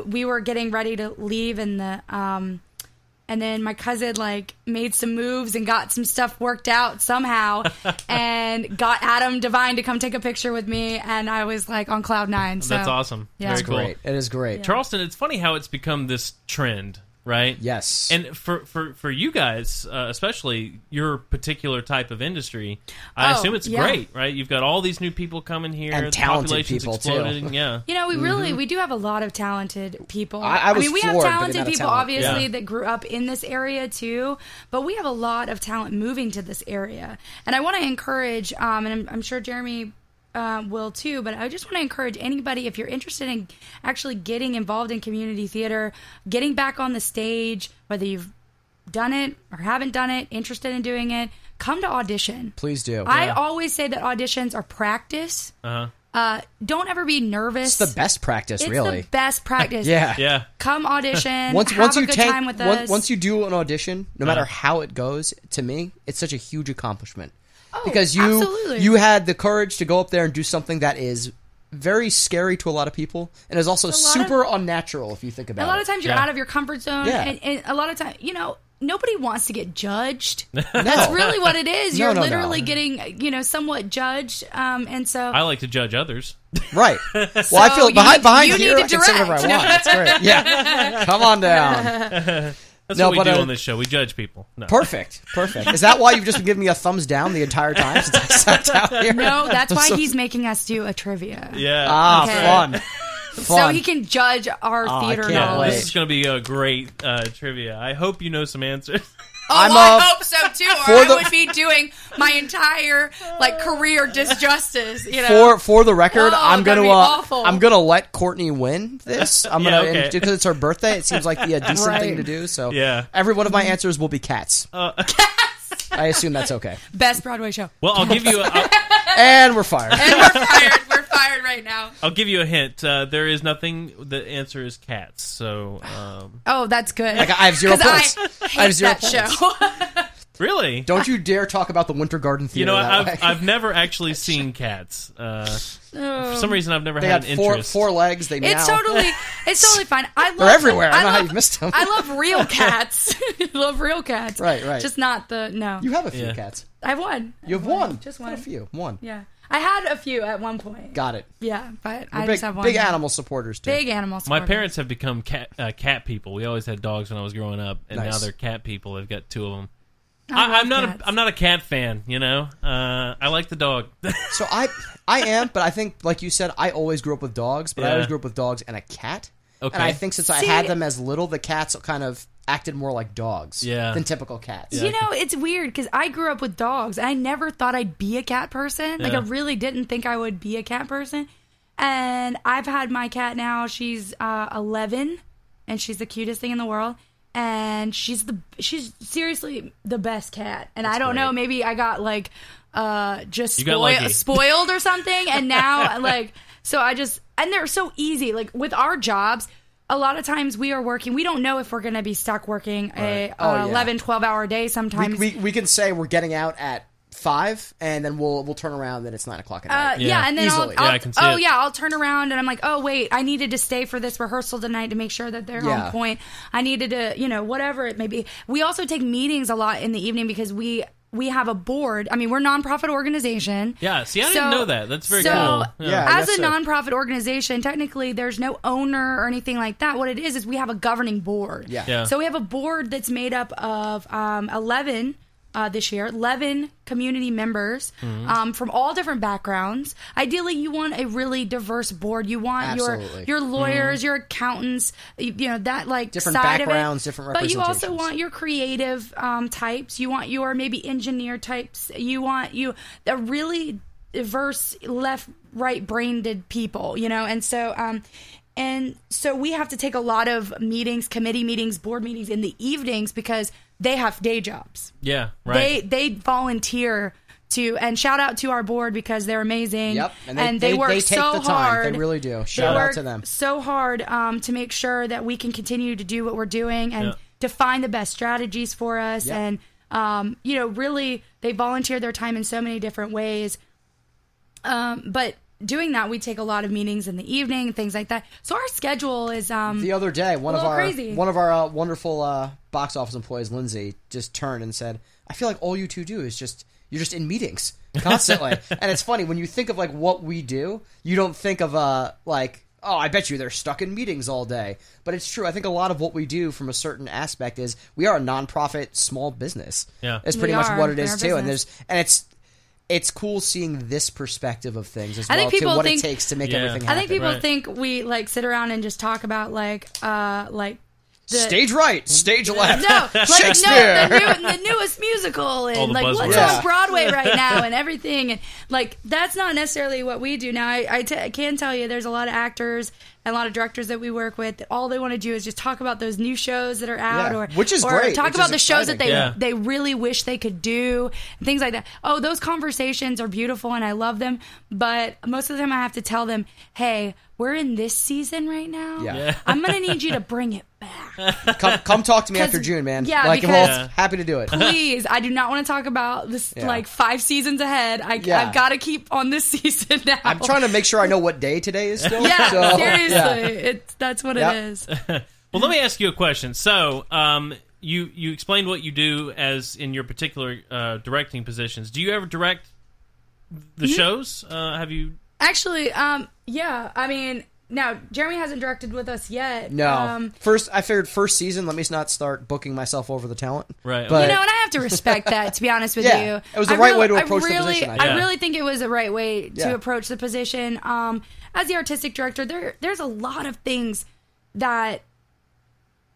we were getting ready to leave, and then my cousin like made some moves and got some stuff worked out somehow, and got Adam Devine to come take a picture with me, and I was like on cloud nine. So that's awesome. Yeah. Very It's cool. great. It is great. Yeah. Charleston, it's funny how it's become this trend, right? Yes. And for you guys, especially your particular type of industry, I assume it's great, right? You've got all these new people coming here, And the talented population's people, exploding. too. Yeah. You know, we do have a lot of talented people. I was mean, we have floored by the talented amount of people, talent. obviously, Yeah. that grew up in this area too. But we have a lot of talent moving to this area, and I want to encourage. And I'm sure Jeremy will too. But I just want to encourage anybody, if you're interested in actually getting involved in community theater, getting back on the stage, whether you've done it or haven't done it, interested in doing it, come to audition. Please do. I always say that auditions are practice. Don't ever be nervous. It's the best practice, really. It's the best practice. Yeah. Yeah. Come audition. Once have you a good time with us. once you do an audition, no matter how it goes, to me, it's such a huge accomplishment. Oh, because absolutely. you had the courage to go up there and do something that is very scary to a lot of people, and is also super unnatural if you think about it. A lot of times you're out of your comfort zone, Yeah. and a lot of times, nobody wants to get judged. No. That's really what it is. You're No. literally getting, somewhat judged, and so I like to judge others. Right. Well, I feel behind you here, need I to can say whatever I direct. want. It's great. Yeah. Come on down. That's No, what we but, do on this show. We judge people. No. Perfect. Is that why you've just been giving me a thumbs down the entire time since I sat down here? no, that's why he's making us do a trivia. Yeah. Okay. Fun. So he can judge our theater can't knowledge. wait. This is going to be a great trivia. I hope you know some answers. Oh, I hope so too, or I would be doing my entire career disjustice. For the record, Oh, I'm that'd gonna be awful. I'm gonna let Courtney win this. I'm gonna okay. because it's her birthday. It seems like the decent Right. thing to do. So Yeah. every one of my answers will be cats. I assume that's okay. Best Broadway show. Well, I'll give you And we're fired. And we're fired. We're fired right now. I'll give you a hint. There is nothing. The answer is cats. So Oh, that's good. I have 0 points. I hate I have 0 that points. show. Really? Don't you dare talk about the Winter Garden Theater. You know, that way. I've never actually seen cats. For some reason, I've never They had had an interest. four legs. They meow. It's totally fine. They're everywhere. I don't know how you've missed them. I love real cats. I love real cats. Right. Just not no. You have a few cats. I have one. You have one. Just one. A few. One. Yeah. I had a few at one point. Got it. Yeah, but We're I just have one. Big animal supporters, too. Big animal supporters. My parents have become cat people. We always had dogs when I was growing up, and now they're cat people. They've got two of them. I'm not a cat fan, you know. I like the dog. So I am, but I think, like you said, I always grew up with dogs, but I always grew up with dogs and a cat. Okay. And I think since I had them as little, the cats kind of acted more like dogs than typical cats. Yeah. You know, it's weird because I grew up with dogs. And I never thought I'd be a cat person. Like, I really didn't think I would be a cat person. And I've had my cat now. She's 11, and she's the cutest thing in the world. And she's seriously the best cat. And I don't know, maybe I got like just spoiled or something. And now and they're so easy. Like with our jobs, a lot of times we are working. We don't know if we're going to be stuck working a 11, 12-hour day sometimes. We can say we're getting out at 5, and then we'll turn around, and it's 9 o'clock at night. And then I can see it. I'll turn around, and I'm like, oh, wait, I needed to stay for this rehearsal tonight to make sure that they're on point. I needed to, whatever it may be. We also take meetings a lot in the evening because we have a board. I mean, we're a nonprofit organization. Yeah, see, I didn't know that. That's very cool. As a nonprofit organization, technically, there's no owner or anything like that. What it is we have a governing board. Yeah. So we have a board that's made up of 11 this year, 11 community members from all different backgrounds. Ideally, you want a really diverse board. You want your lawyers, your accountants, that like different side backgrounds, of it. different But you representations. also want your creative types. You want your maybe engineer types. You want a really diverse left, right brained people. And so we have to take a lot of meetings, committee meetings, board meetings in the evenings because they have day jobs. Yeah, right. They volunteer to, and shout out to our board because they're amazing. Yep, and they work take so the time. hard. They really do. Shout out to them. So hard to make sure that we can continue to do what we're doing and to find the best strategies for us. Yep. And really, they volunteer their time in so many different ways. But doing that, we take a lot of meetings in the evening and things like that. So our schedule is the other day one of our wonderful box office employees, Lindsay, just turned and said, "I feel like all you two do is you're just in meetings constantly." And it's funny when you think of like what we do, you don't think of like, oh, I bet you they're stuck in meetings all day. But it's true. I think a lot of what we do from a certain aspect is we are a nonprofit small business. Yeah, it's pretty much what it is too. And it's cool seeing this perspective of things as well, to what it takes to make everything happen. I think people think we like sit around and just talk about like stage right, stage left. No, Shakespeare. The newest musical and like what's on Broadway right now and everything, and like that's not necessarily what we do. Now I can tell you there's a lot of actors and a lot of directors that we work with that all they want to do is just talk about those new shows that are out, which is or great. Talk about the shows that they really wish they could do and things like that. Oh, those conversations are beautiful and I love them, but most of the time I have to tell them, hey, we're in this season right now. Yeah. I'm gonna need you to bring it back. Come talk to me after June, man. Yeah, like, because happy to do it. Please, I do not want to talk about this like 5 seasons ahead. I've got to keep on this season now. I'm trying to make sure I know what day today is still. Yeah, so, seriously, that's what it is. Well, let me ask you a question. So, you explained what you do as in your particular directing positions. Do you ever direct the shows? Have you? Actually, yeah. I mean, now Jeremy hasn't directed with us yet. No. I figured first season. Let me not start booking myself over the talent. Right. But, and I have to respect that. To be honest with you, it was the right way to approach the position. I really think it was the right way to approach the position. As the artistic director, there's a lot of things that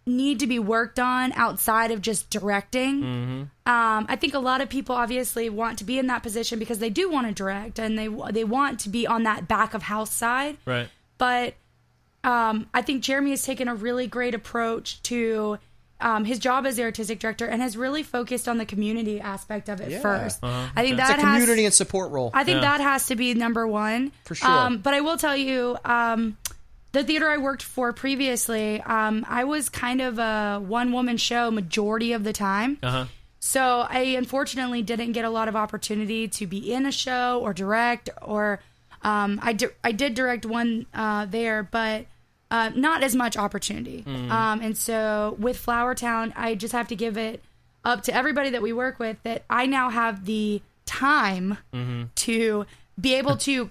need to be worked on outside of just directing. Mm-hmm. I think a lot of people obviously want to be in that position because they do want to direct and they want to be on that back of house side. Right. But I think Jeremy has taken a really great approach to his job as the artistic director and has really focused on the community aspect of it first. I think it's a community and support role. I think that has to be number one. For sure. But I will tell you, the theater I worked for previously, I was kind of a one-woman show majority of the time. So I unfortunately didn't get a lot of opportunity to be in a show or direct, or I did direct one there, but not as much opportunity. And so with Flowertown, I just have to give it up to everybody that we work with that I now have the time to be able to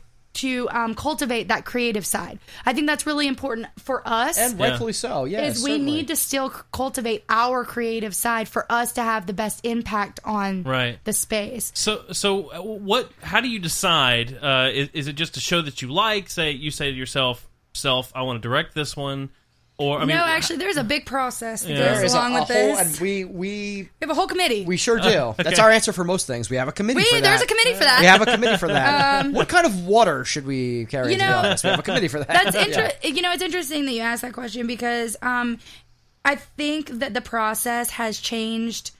cultivate that creative side. I think that's really important for us. And rightfully so, yes. We need to still cultivate our creative side for us to have the best impact on the space. So how do you decide? Is it just a show that you like? You say to yourself, I want to direct this one. Or actually, there's a big process that goes along with this. And we have a whole committee. We sure do. Okay. That's our answer for most things. We have a committee for that. There's a committee for that. We have a committee for that. What kind of water should we carry to the office? We have a committee for that. That's it's interesting that you asked that question because I think that the process has changed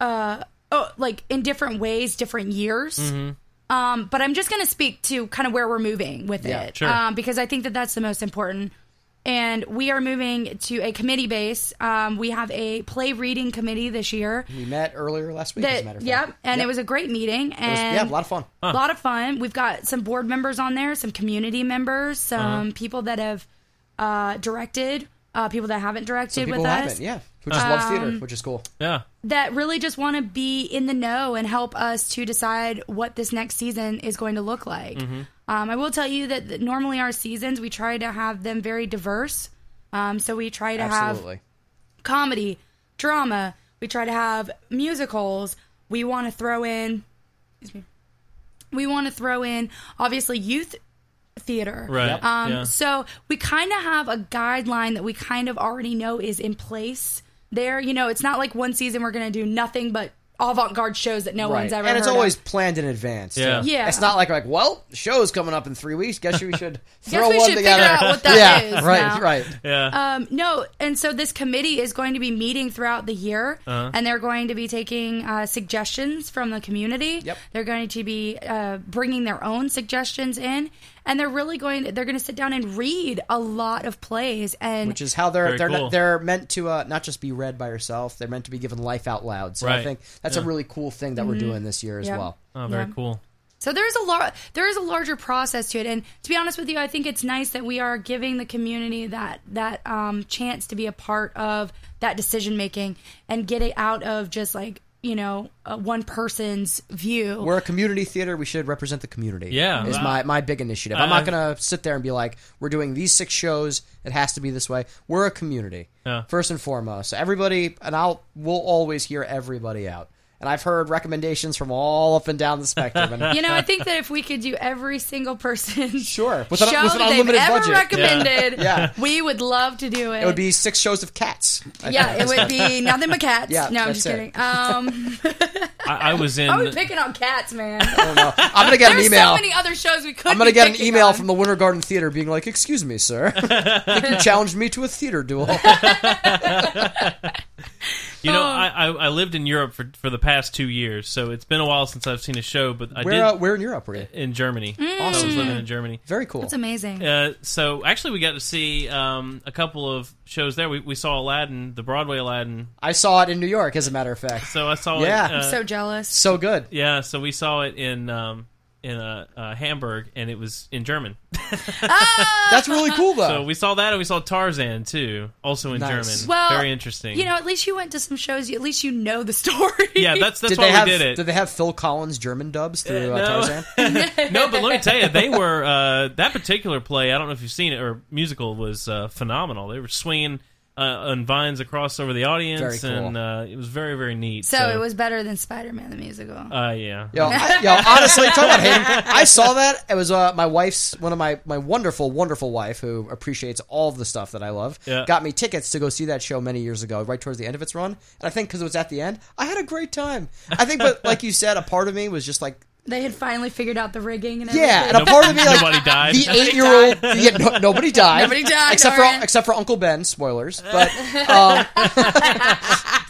in different ways, different years. But I'm just going to speak to kind of where we're moving with it. Sure. Because I think that that's the most important. And we are moving to a committee base. We have a play reading committee this year. We met earlier last week, as a matter of fact. Yep, and it was a great meeting. And a lot of fun. A lot of fun. We've got some board members on there, some community members, some people that have directed, people that haven't directed with us. Who just love theater, which is cool. Yeah. That really just want to be in the know and help us to decide what this next season is going to look like. I will tell you that normally our seasons, we try to have them very diverse. So we try to have comedy, drama. We try to have musicals. We want to throw in, obviously, youth theater. Right. So we kind of have a guideline that we kind of already know is in place there. It's not like one season we're going to do nothing but avant-garde shows that no one's ever heard of. And it's always planned in advance. Yeah. It's not like, well, the show's coming up in 3 weeks. Guess we should throw one together. Figure out what that is right. Yeah. No, and so this committee is going to be meeting throughout the year, and they're going to be taking suggestions from the community. Yep. They're going to be bringing their own suggestions in, and they're going to sit down and read a lot of plays, and which is how they're cool. they're meant to not just be read by yourself. They're meant to be given life out loud. So I think that's a really cool thing that we're doing this year as well. Oh, very cool. So there is a larger process to it, and to be honest with you, I think it's nice that we are giving the community that chance to be a part of that decision making and get it out of just like one person's view. We're a community theater. We should represent the community. Yeah, is my big initiative. I'm not going to sit there and be like, we're doing these 6 shows. It has to be this way. We're a community first and foremost. So everybody, and we'll always hear everybody out. And I've heard recommendations from all up and down the spectrum. And I think that if we could do every single person's show with an that unlimited they've ever budget. recommended, we would love to do it. It would be 6 shows of cats. It would be nothing but cats. No, I'm just kidding. I was in. I was picking on cats, man. I don't know. I'm going to get an email. There's so many other shows we could. I'm going to get an email from the Winter Garden Theater being like, "Excuse me, sir. I think you challenged me to a theater duel." I lived in Europe for the past 2 years, so it's been a while since I've seen a show. But where in Europe were you? In Germany. Awesome. I was living in Germany. Very cool. That's amazing. So actually, we got to see a couple of shows there. We saw Aladdin, the Broadway Aladdin. I saw it in New York, as a matter of fact. So I saw it. I'm so jealous. So good. Yeah. So we saw it in Hamburg, and it was in German. That's really cool, though. So we saw that, and we saw Tarzan too, also in German. Well, very interesting. At least you went to some shows. At least you know the story. Yeah, that's why we did it. Did they have Phil Collins German dubs through Tarzan? No, but let me tell you, they were that particular play. I don't know if you've seen it, or musical was phenomenal. They were swinging on vines across over the audience, very cool. And it was very, very neat. So it was better than Spider-Man the musical. Yeah. Yo, honestly, talk about hating. I saw that. It was my wife's, one of my wonderful, wonderful wife, who appreciates all of the stuff that I love, got me tickets to go see that show many years ago, right towards the end of its run. And I think because it was at the end, I had a great time. I think, but like you said, a part of me was just like, they had finally figured out the rigging and everything. Yeah, and a part of me, like, nobody died. The 8-year-old, nobody died. Nobody died, except for Uncle Ben. Spoilers, but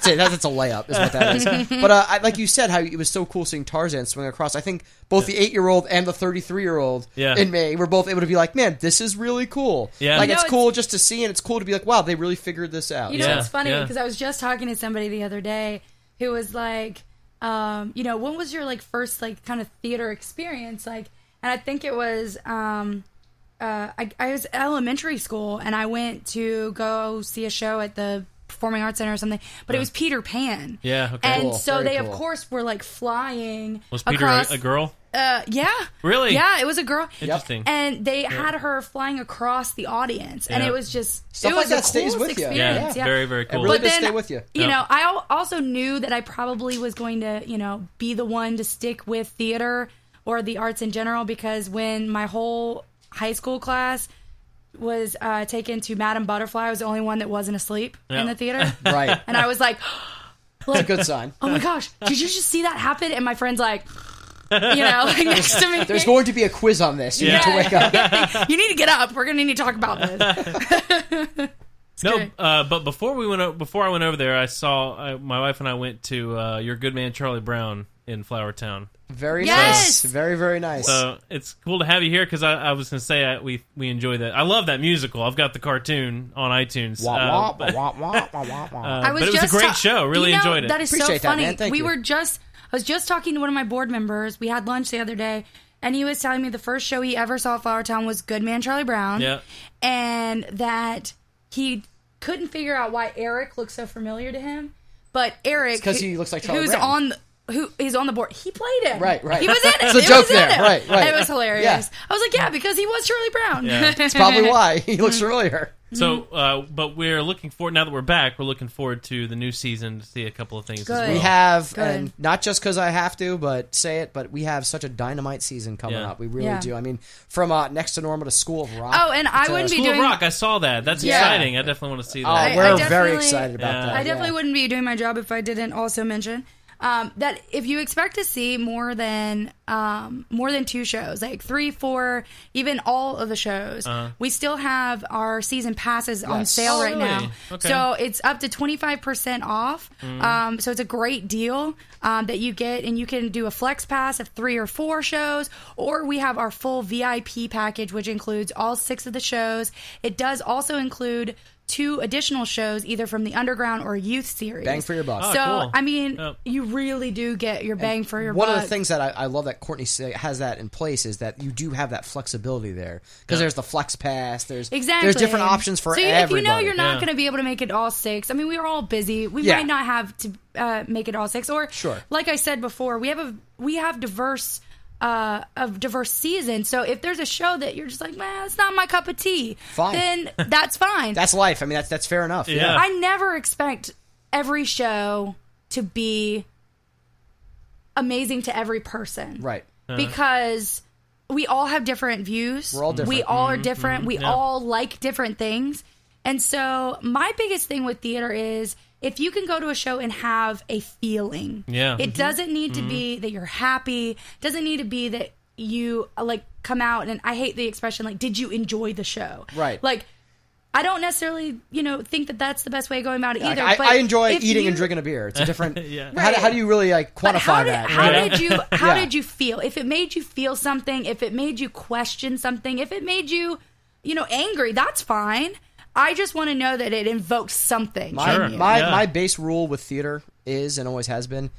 that's a layup, is what that is. But like you said, how it was so cool seeing Tarzan swing across. I think both the 8-year-old and the 33-year-old in me were both able to be like, man, this is really cool. Yeah. Like it's cool just to see, and it's cool to be like, wow, they really figured this out. It's funny because I was just talking to somebody the other day who was like, when was your like first like kind of theater experience? Like, and I think it was, I was elementary school and I went to go see a show at the Performing Arts Center or something, but it was Peter Pan. Yeah, okay. And Cool. so Very they, cool. of course, were like flying. Was Peter across, a girl? Yeah. Really? Yeah, it was a girl. Interesting. And they had her flying across the audience, and Yeah. it was just Stuff it like was that the stays coolest with you. experience. Yeah, very, very It cool. really But does then, stay with you. You know, I also knew that I probably was going to, be the one to stick with theater or the arts in general, because when my whole high school class was taken to Madame Butterfly, I was the only one that wasn't asleep in the theater. Right. And I was like, It's a good sign. oh my gosh, did you just see that happen? And my friend's like, like next to me. There's going to be a quiz on this. You need to wake up. You need to get up. We're going to need to talk about this. But before I went over there, I saw my wife and I went to Your Good Man Charlie Brown in Flowertown. Very Yes! nice. Very, very nice. So it's cool to have you here because I was going to say we enjoy that. I love that musical. I've got the cartoon on iTunes. Wah, wah, But wah, wah, wah, wah, wah. but it was a great show. Really enjoyed it. That is so Appreciate that, funny. man. Thank you. I was just talking to one of my board members. We had lunch the other day, and he was telling me the first show he ever saw at Flowertown was Good Man Charlie Brown. Yeah. And that he couldn't figure out why Eric looked so familiar to him. But Eric, because he looks like Charlie who's Brown. who's on the board. He played it. Right. He was in it. It's a It joke was in there. it. Right. It was hilarious. Yeah. I was like, yeah, because he was Charlie Brown. Yeah. That's probably why. He looks familiar. So, but we're looking forward, now that we're back, we're looking forward to the new season to see a couple of things as Good. well. We have, Good. and not just because I have to, but we have such a dynamite season coming Yeah. up. We really Yeah. do. I mean, from Next to Normal to School of Rock. Oh, and I wouldn't be School doing of Rock, I saw that. That's Yeah. exciting. I definitely want to see that. I We're very definitely- excited about Yeah. that. I definitely yeah. wouldn't be doing my job if I didn't also mention that if you expect to see more than 2 shows, like 3, 4, even all of the shows, we still have our season passes on Yes. sale Oh, right really? now. Okay. So it's up to 25% off. So it's a great deal that you get, and you can do a flex pass of 3 or 4 shows, or we have our full VIP package, which includes all 6 of the shows. It does also include 2 additional shows, either from the Underground or Youth series. Bang for your buck. Oh, So, cool. I mean, Yep. you really do get your bang for your One buck. of the things that I love that Courtney has that in place is that you do have that flexibility there. Because Yeah. there's the flex pass. There's Exactly. different options for so everybody. if you know you're not Yeah. going to be able to make it all 6, I mean, we are all busy. We Yeah. might not have to make it all 6. Or, Sure. like I said before, we have diverse season. So if there's a show that you're just like, man, it's not my cup of tea, Fine. then that's fine. That's life. I mean, that's fair enough. Yeah. I never expect every show to be amazing to every person. Right. Because we all have different views. We're all different. We all are different. We Yeah. all like different things. And so my biggest thing with theater is if you can go to a show and have a feeling. Yeah. It doesn't need to be that you're happy. It doesn't need to be that you like come out, and I hate the expression like, did you enjoy the show? Right. Like, I don't necessarily, think that that's the best way of going about it either. Like, but I enjoy if eating you- and drinking a beer. It's a different. Yeah. How do you really like But quantify that? How Yeah. did you? How Yeah. did you feel? If it made you feel something, if it made you question something, if it made you, angry, that's fine. I just want to know that it invoked something. Sure. in you. My base rule with theater is, and always has been,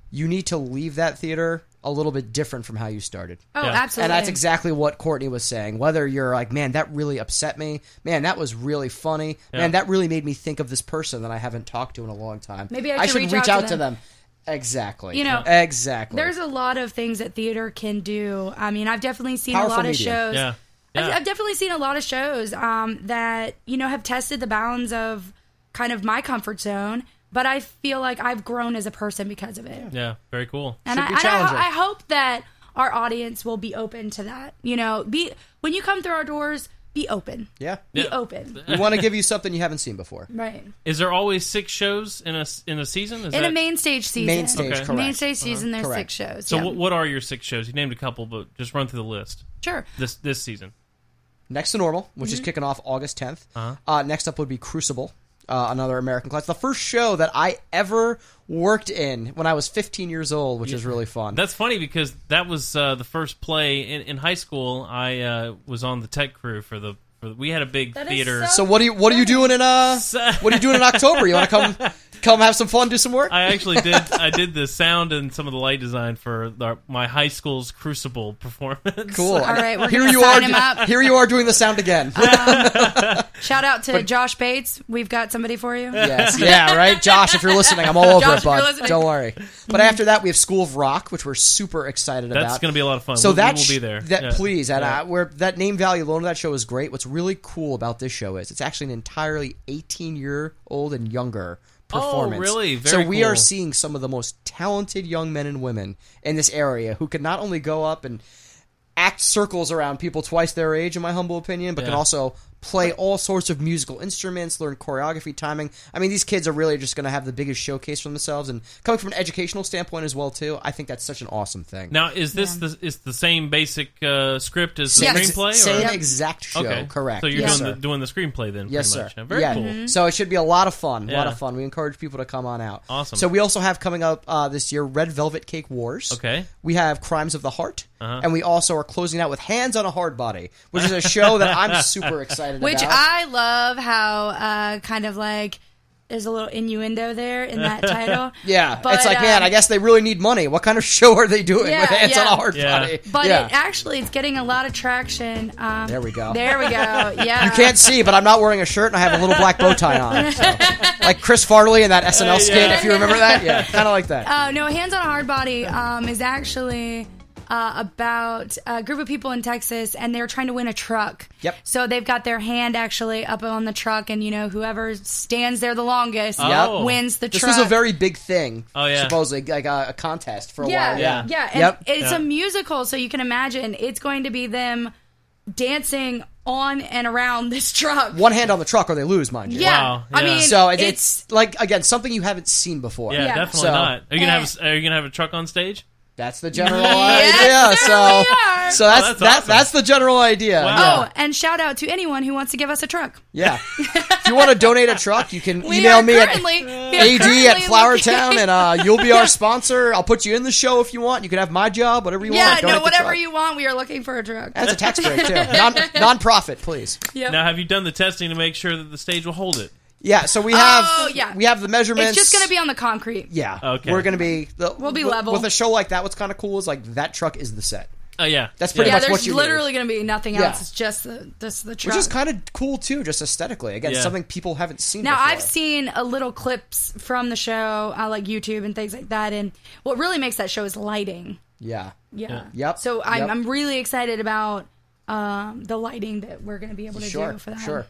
you need to leave that theater a little bit different from how you started. Oh, Yeah. absolutely. And that's exactly what Courtney was saying. Whether you're like, man, that really upset me. Man, that was really funny. Yeah. Man, that really made me think of this person that I haven't talked to in a long time. Maybe I should should reach out to them. Exactly. You know, exactly. There's a lot of things that theater can do. I mean, I've definitely seen Powerful a lot of medium. shows. Yeah. Yeah. I've definitely seen a lot of shows that have tested the bounds of kind of my comfort zone, but I feel like I've grown as a person because of it. Yeah, very cool. And Should be I challenging. hope that our audience will be open to that. When you come through our doors, be open. yeah. Be Yeah. open. We want to give you something you haven't seen before. Right. Is there always 6 shows in a season? Is In that, a main stage season. Main stage, Okay. correct. Main stage season, there's Correct. 6 shows. So yeah. what are your 6 shows? You named a couple, but just run through the list. Sure. This season. Next to Normal, which Mm-hmm. is kicking off August 10th. Uh-huh. Next up would be Crucible, another American class. The first show that I ever worked in when I was 15 years old, which is really fun. That's funny because that was the first play in high school. I was on the tech crew for we had a big That is theater. so- So what are you doing in October? You want to come come have some fun, do some work? I actually did. I did the sound and some of the light design for my high school's Crucible performance. Cool. All right, we're Here going to you sign are. him up. Here you are doing the sound again. Shout out to Josh Bates. We've got somebody for you. Yes. Yeah, right? Josh, if you're listening, I'm all over Josh, it, if you're bud. listening. Don't worry. But after that, we have School of Rock, which we're super excited about. That's going to be a lot of fun. So we will be there. Please, and where that name value alone of that show is great. What's really cool about this show is it's actually an entirely 18-year-old and younger performance. Oh, really? Very So we are cool. seeing some of the most talented young men and women in this area who can not only go up and act circles around people twice their age, in my humble opinion, but can also play all sorts of musical instruments, learn choreography, timing. I mean, these kids are really just going to have the biggest showcase for themselves, and coming from an educational standpoint as well, too, I think that's such an awesome thing. Now, is this the same basic script as the Yes. screenplay? Same or? exact show, Okay. correct. So you're Yes, doing the screenplay then, Yes, pretty sir. much. Very yeah. cool. So it should be a lot of fun. A lot Yeah. of fun. We encourage people to come on out. Awesome. So we also have coming up this year Red Velvet Cake Wars. Okay. We have Crimes of the Heart. Uh-huh. And we also are closing out with Hands on a Hard Body, which is a show that I'm super excited Which about. I love how kind of like there's a little innuendo there in that title. Yeah, But, it's like, man, I guess they really need money. What kind of show are they doing Yeah, with Hands on a yeah. Hard Yeah. Body? But yeah. it's getting a lot of traction. There we go. There we go. Yeah. You can't see, but I'm not wearing a shirt and I have a little black bow tie on. So. Like Chris Farley in that SNL skit, if you remember that. Yeah, kind of like that. No, Hands on a Hard Body is actually about a group of people in Texas, and they're trying to win a truck. Yep. So they've got their hand actually up on the truck, and whoever stands there the longest Oh. wins the This truck. was a very big thing. Oh, yeah. Supposedly, like a contest for a yeah, while. yeah. And Yep. it's Yeah. a musical, so you can imagine it's going to be them dancing on and around this truck. One hand on the truck or they lose, mind you. Yeah. Wow, I yeah. mean, So it's like, again, something you haven't seen before. Yeah, Yeah. definitely So- not. Are you gonna have a truck on stage? That's the general Yes, idea. there we are. So that's Oh, that's awesome. that's the general idea. Wow. Oh, and shout out to anyone who wants to give us a truck. Yeah. If you want to donate a truck, you can We email are me at currently- we are AD at currently Flowertown, and you'll be our sponsor. I'll put you in the show if you want. You can have my job, whatever you Yeah, want. Donate no, the whatever truck. you want. We are looking for a truck. That's a tax break too. Non-profit, please. Yep. Now, have you done the testing to make sure that the stage will hold it? Yeah. So we have yeah. we have the measurements. It's just going to be on the concrete. Yeah. Okay. We're going to be We'll be level. with a show like that. What's kind of cool is like that truck is the set. Oh yeah, That's pretty Yeah, much there's what you literally going to be nothing Yeah. else. It's just the truck. Which is kind of cool too, just aesthetically. Again, Yeah. something people haven't seen Now, before. I've seen a little clips from the show, like YouTube and things like that, and what really makes that show is lighting. Yeah. Yeah. Yep. So I'm, Yep. I'm really excited about the lighting that we're going to be able to do for that. Sure.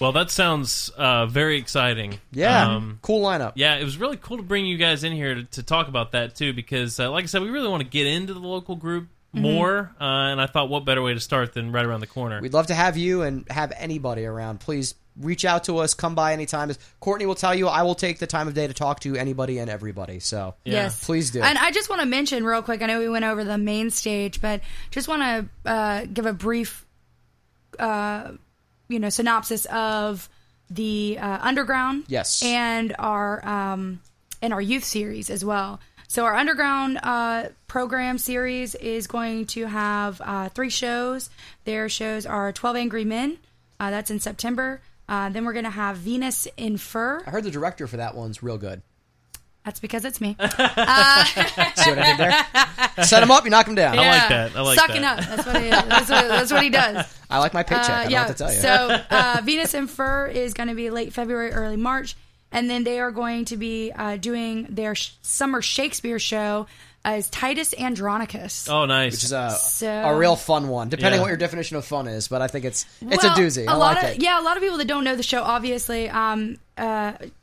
Well, that sounds very exciting. Yeah. Cool lineup. Yeah, it was really cool to bring you guys in here to talk about that too, because like I said, we really want to get into the local group more, and I thought what better way to start than right around the corner. We'd love to have you and have anybody around. Please reach out to us. Come by anytime. As Courtney will tell you, I will take the time of day to talk to anybody and everybody. So Yeah. Yes. please do. And I just want to mention real quick, I know we went over the main stage, but just want to give a brief synopsis of the underground, Yes. and our youth series as well. So our underground program series is going to have 3 shows. Their shows are 12 Angry Men. That's in September. Then we're going to have Venus in Fur. I heard the director for that one's real good. That's because it's me. See what I did there? Set him up, you knock him down. I like that. I like Sucking that. up. That's what, that's what he does. I like my paycheck. I don't know what to tell you. So Venus and Fur is going to be late February, early March. And then they are going to be doing their summer Shakespeare show as Titus Andronicus. Oh, nice. Which is So- a real fun one, depending Yeah. what your definition of fun is. But I think it's a Well, doozy. I like it. Yeah, a lot of people that don't know the show, obviously,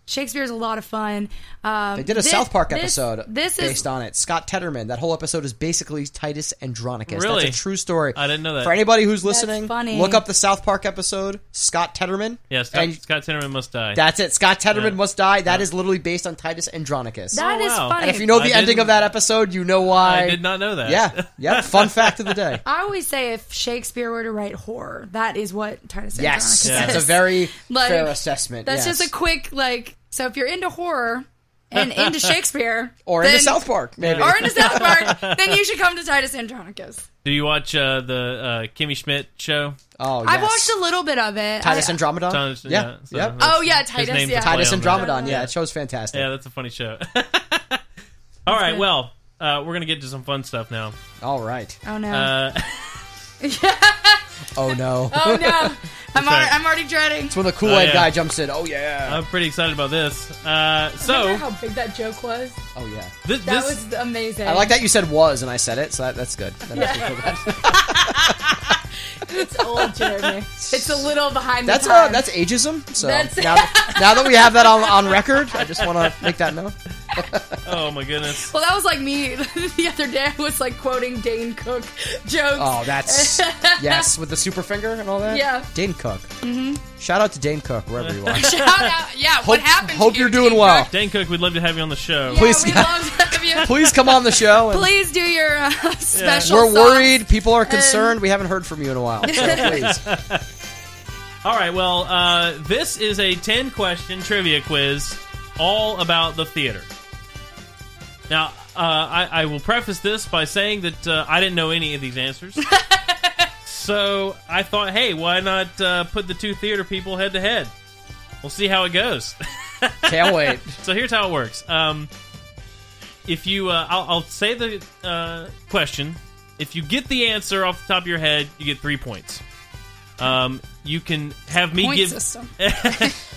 Shakespeare is a lot of fun. They did a South Park episode this based on it. Scott Tetterman. That whole episode is basically Titus Andronicus. Really? That's a true story. I didn't know that. For anybody who's listening, funny. look up the South Park episode, Scott Tetterman. Yeah, and Scott Tinnerman must die. that's it. Scott Tetterman Yeah. must die. That is literally based on Titus Andronicus. That is wow. funny. and if you know I the ending didn't- of that episode, you know why. I did not know that. Yeah. Fun fact of the day. I always say if Shakespeare were to write horror, that is what Titus Yes, Andronicus Yeah. that's is. a very Like, fair assessment. That's yes. just a quick, so if you're into horror, and into Shakespeare, Or into South Park, maybe. Or into South Park, then you should come to Titus Andronicus. Do you watch the Kimmy Schmidt show? Oh, yes. I've watched a little bit of it. Titus Andromedon? Yeah. So Yep. Oh, yeah, Titus, name's yeah. a play Titus on Andromedon, that. yeah. That show's fantastic. Yeah, that's a funny show. All right, good. well, we're going to get to some fun stuff now. All right. Oh, no. Oh, no. Oh, no. right. I'm already dreading. It's when the Kool-Aid yeah. guy jumps in. Oh, yeah. I'm pretty excited about this. Remember So, how big that joke was? Oh, yeah. this That was amazing. I like that you said was and I said it, so that's good. That makes me feel bad. It's old, Jeremy. It's a little behind That's the times. that's ageism. So That's- now that we have that on record, I just want to make that known. oh my goodness. Well, that was like me the other day. I was like quoting Dane Cook jokes. Oh, that's yes, with the super finger and all that. Yeah. Dane Cook. Mm-hmm. Shout out to Dane Cook wherever you are. Shout out. Yeah, what happened Hope to you're you, doing Dane well. Cook? Dane Cook, we'd love to have you on the show. Yeah, Please- we'd love to have you. Please come on the show. And Please do your special we're sauce. worried. People are concerned. We haven't heard from you in a while. So please. All right, well, this is a 10-question trivia quiz all about the theater. Now, I will preface this by saying that I didn't know any of these answers. So I thought, hey, why not put the two theater people head-to-head? We'll see how it goes. Can't wait. So here's how it works. If you, I'll say the question. If you get the answer off the top of your head, you get 3 points. You can have me Point give. system.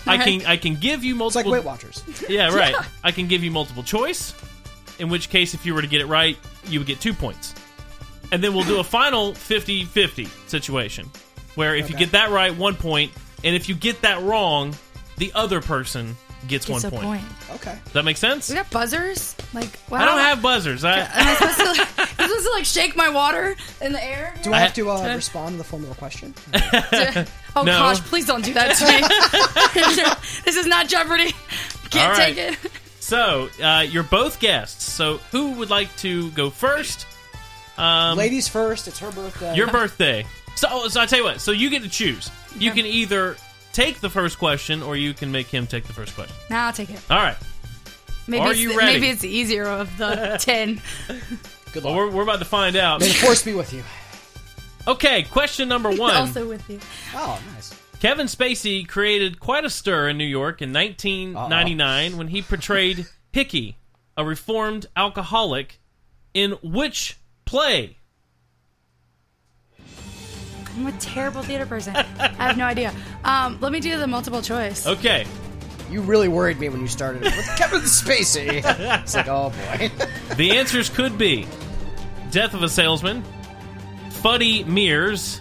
I can give you It's like multiple. Weight Watchers. Yeah, right. I can give you multiple choice. In which case, if you were to get it right, you would get 2 points. And then we'll do a final 50-50 situation. Where if you get that right, 1 point. And if you get that wrong, the other person gets Gets 1 a point. Okay. Does that make sense? We got buzzers? Like, wow. I don't have buzzers. Am I supposed to like shake my water in the air? Do I have to respond to the formal question? Oh No. gosh, please don't do that to me. This is not Jeopardy. Can't All right. take it. So, you're both guests. So, who would like to go first? Ladies first. It's her birthday. Your birthday. So I tell you what. So, you get to choose. You can either take the first question, or you can make him take the first question. Nah, I'll take it. All right. Maybe Are it's you ready? Maybe it's the easier of the 10. Good Well, luck. we're about to find out. May the force be with you. Okay, question number 1. Also with you. Oh, nice. Kevin Spacey created quite a stir in New York in 1999 when he portrayed Hickey, a reformed alcoholic, in which play? I'm a terrible theater person. I have no idea. Let me do the multiple choice. Okay. You really worried me when you started with Kevin Spacey. It's like, oh boy. The answers could be Death of a Salesman, Fuddy Mears,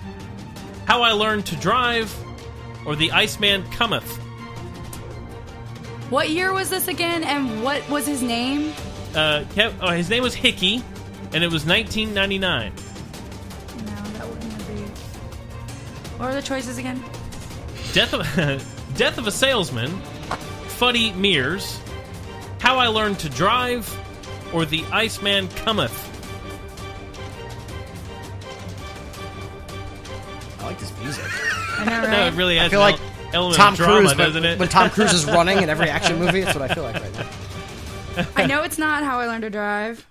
How I Learned to Drive, or The Iceman Cometh. What year was this again, and what was his name? His name was Hickey, and it was 1999. No, that wouldn't be. What were the choices again? Death of a Salesman, Fuddy Mears, How I Learned to Drive, or The Iceman Cometh. I like this music. I know, right? No, it really has I feel like element Tom of drama, Cruise, doesn't it? when Tom Cruise is running in every action movie, that's what I feel like right now. I know it's not How I Learned to Drive.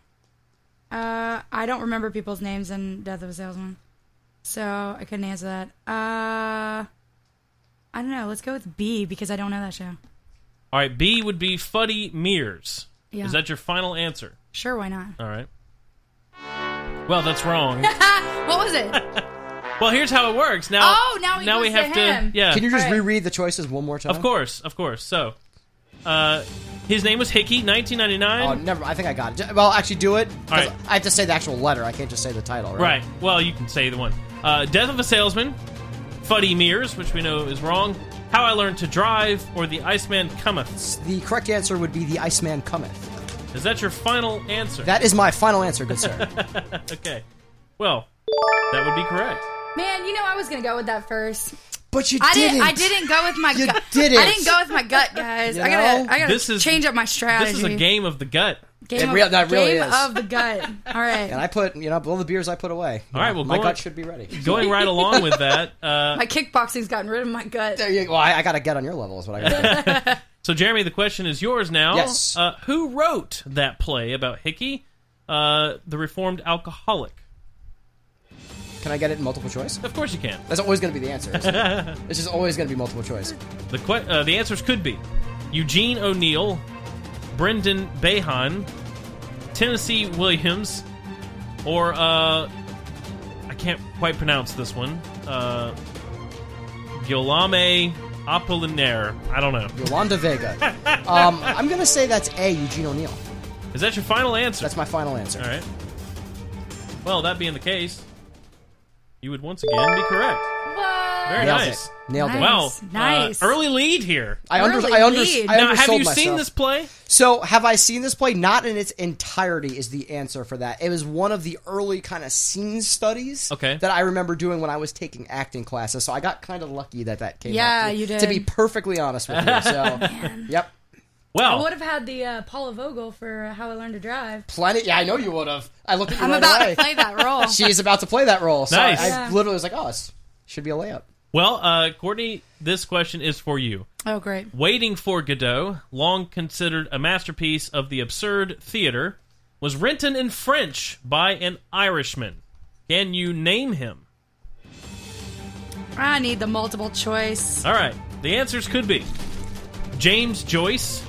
I don't remember people's names in Death of a Salesman, so I couldn't answer that. I don't know. Let's go with B because I don't know that show. All right, B would be Fuddy Mears. Yeah. Is that your final answer? Sure, why not? All right. Well, that's wrong. What was it? Well, here's how it works. Now, Oh, now he goes have to him. Yeah. Can you just All right. reread the choices one more time? Of course. So, his name was Hickey, 1999. Oh, never. I think I got it. Well, actually, do it. 'Cause All right. I have to say the actual letter. I can't just say the title, right? Right. Well, you can say the one. Death of a Salesman, Fuddy Mears, which we know is wrong, How I Learned to Drive, or The Iceman Cometh. The correct answer would be The Iceman Cometh. Is that your final answer? That is my final answer, good sir. Okay. Well, that would be correct. Man, you know I was gonna go with that first. But you I didn't. didn't go with my You gut. didn't. I didn't go with my gut, guys. You I know? gotta This is- change up my strategy. This is a game of the gut. Game, that really game is. of the gut. All right. And I put, all the beers I put away. All right, well, my go gut on. should be ready. Going right along with that, My kickboxing's gotten rid of my gut. There you go. Well, I got to get on your level is what I got to do. So, Jeremy, the question is yours now. Yes. Who wrote that play about Hickey, the reformed alcoholic? Can I get it in multiple choice? Of course you can. That's always going to be the answer. Isn't it? It's just always going to be multiple choice. The answers could be Eugene O'Neill, Brendan Behan, Tennessee Williams, or I can't quite pronounce this one. Guillaume Apollinaire. I don't know. Yolanda Vega. I'm going to say that's A, Eugene O'Neill. Is that your final answer? That's my final answer. All right. Well, that being the case, you would once again be correct. What? Very Nailed nice. it. Nailed it. Well, Nice. early lead here. I Early lead. Now, have undersold you seen myself. this play? So, have I seen this play? Not in its entirety is the answer for that. It was one of the early kind of scene studies that I remember doing when I was taking acting classes. So I got kind of lucky that came Yeah, up. you did. To be perfectly honest with you. So, yep. Well, I would have had the Paula Vogel for How I Learned to Drive. Plenty. Yeah, I know you would have. I looked at you I'm right about away. to play that role. She's about to play that role. So Nice. I literally was like, oh, it should be a layup. well, Courtney, this question is for you. Oh, great. Waiting for Godot, long considered a masterpiece of the absurd theater, was written in French by an Irishman. Can you name him? I need the multiple choice. All right. The answers could be James Joyce,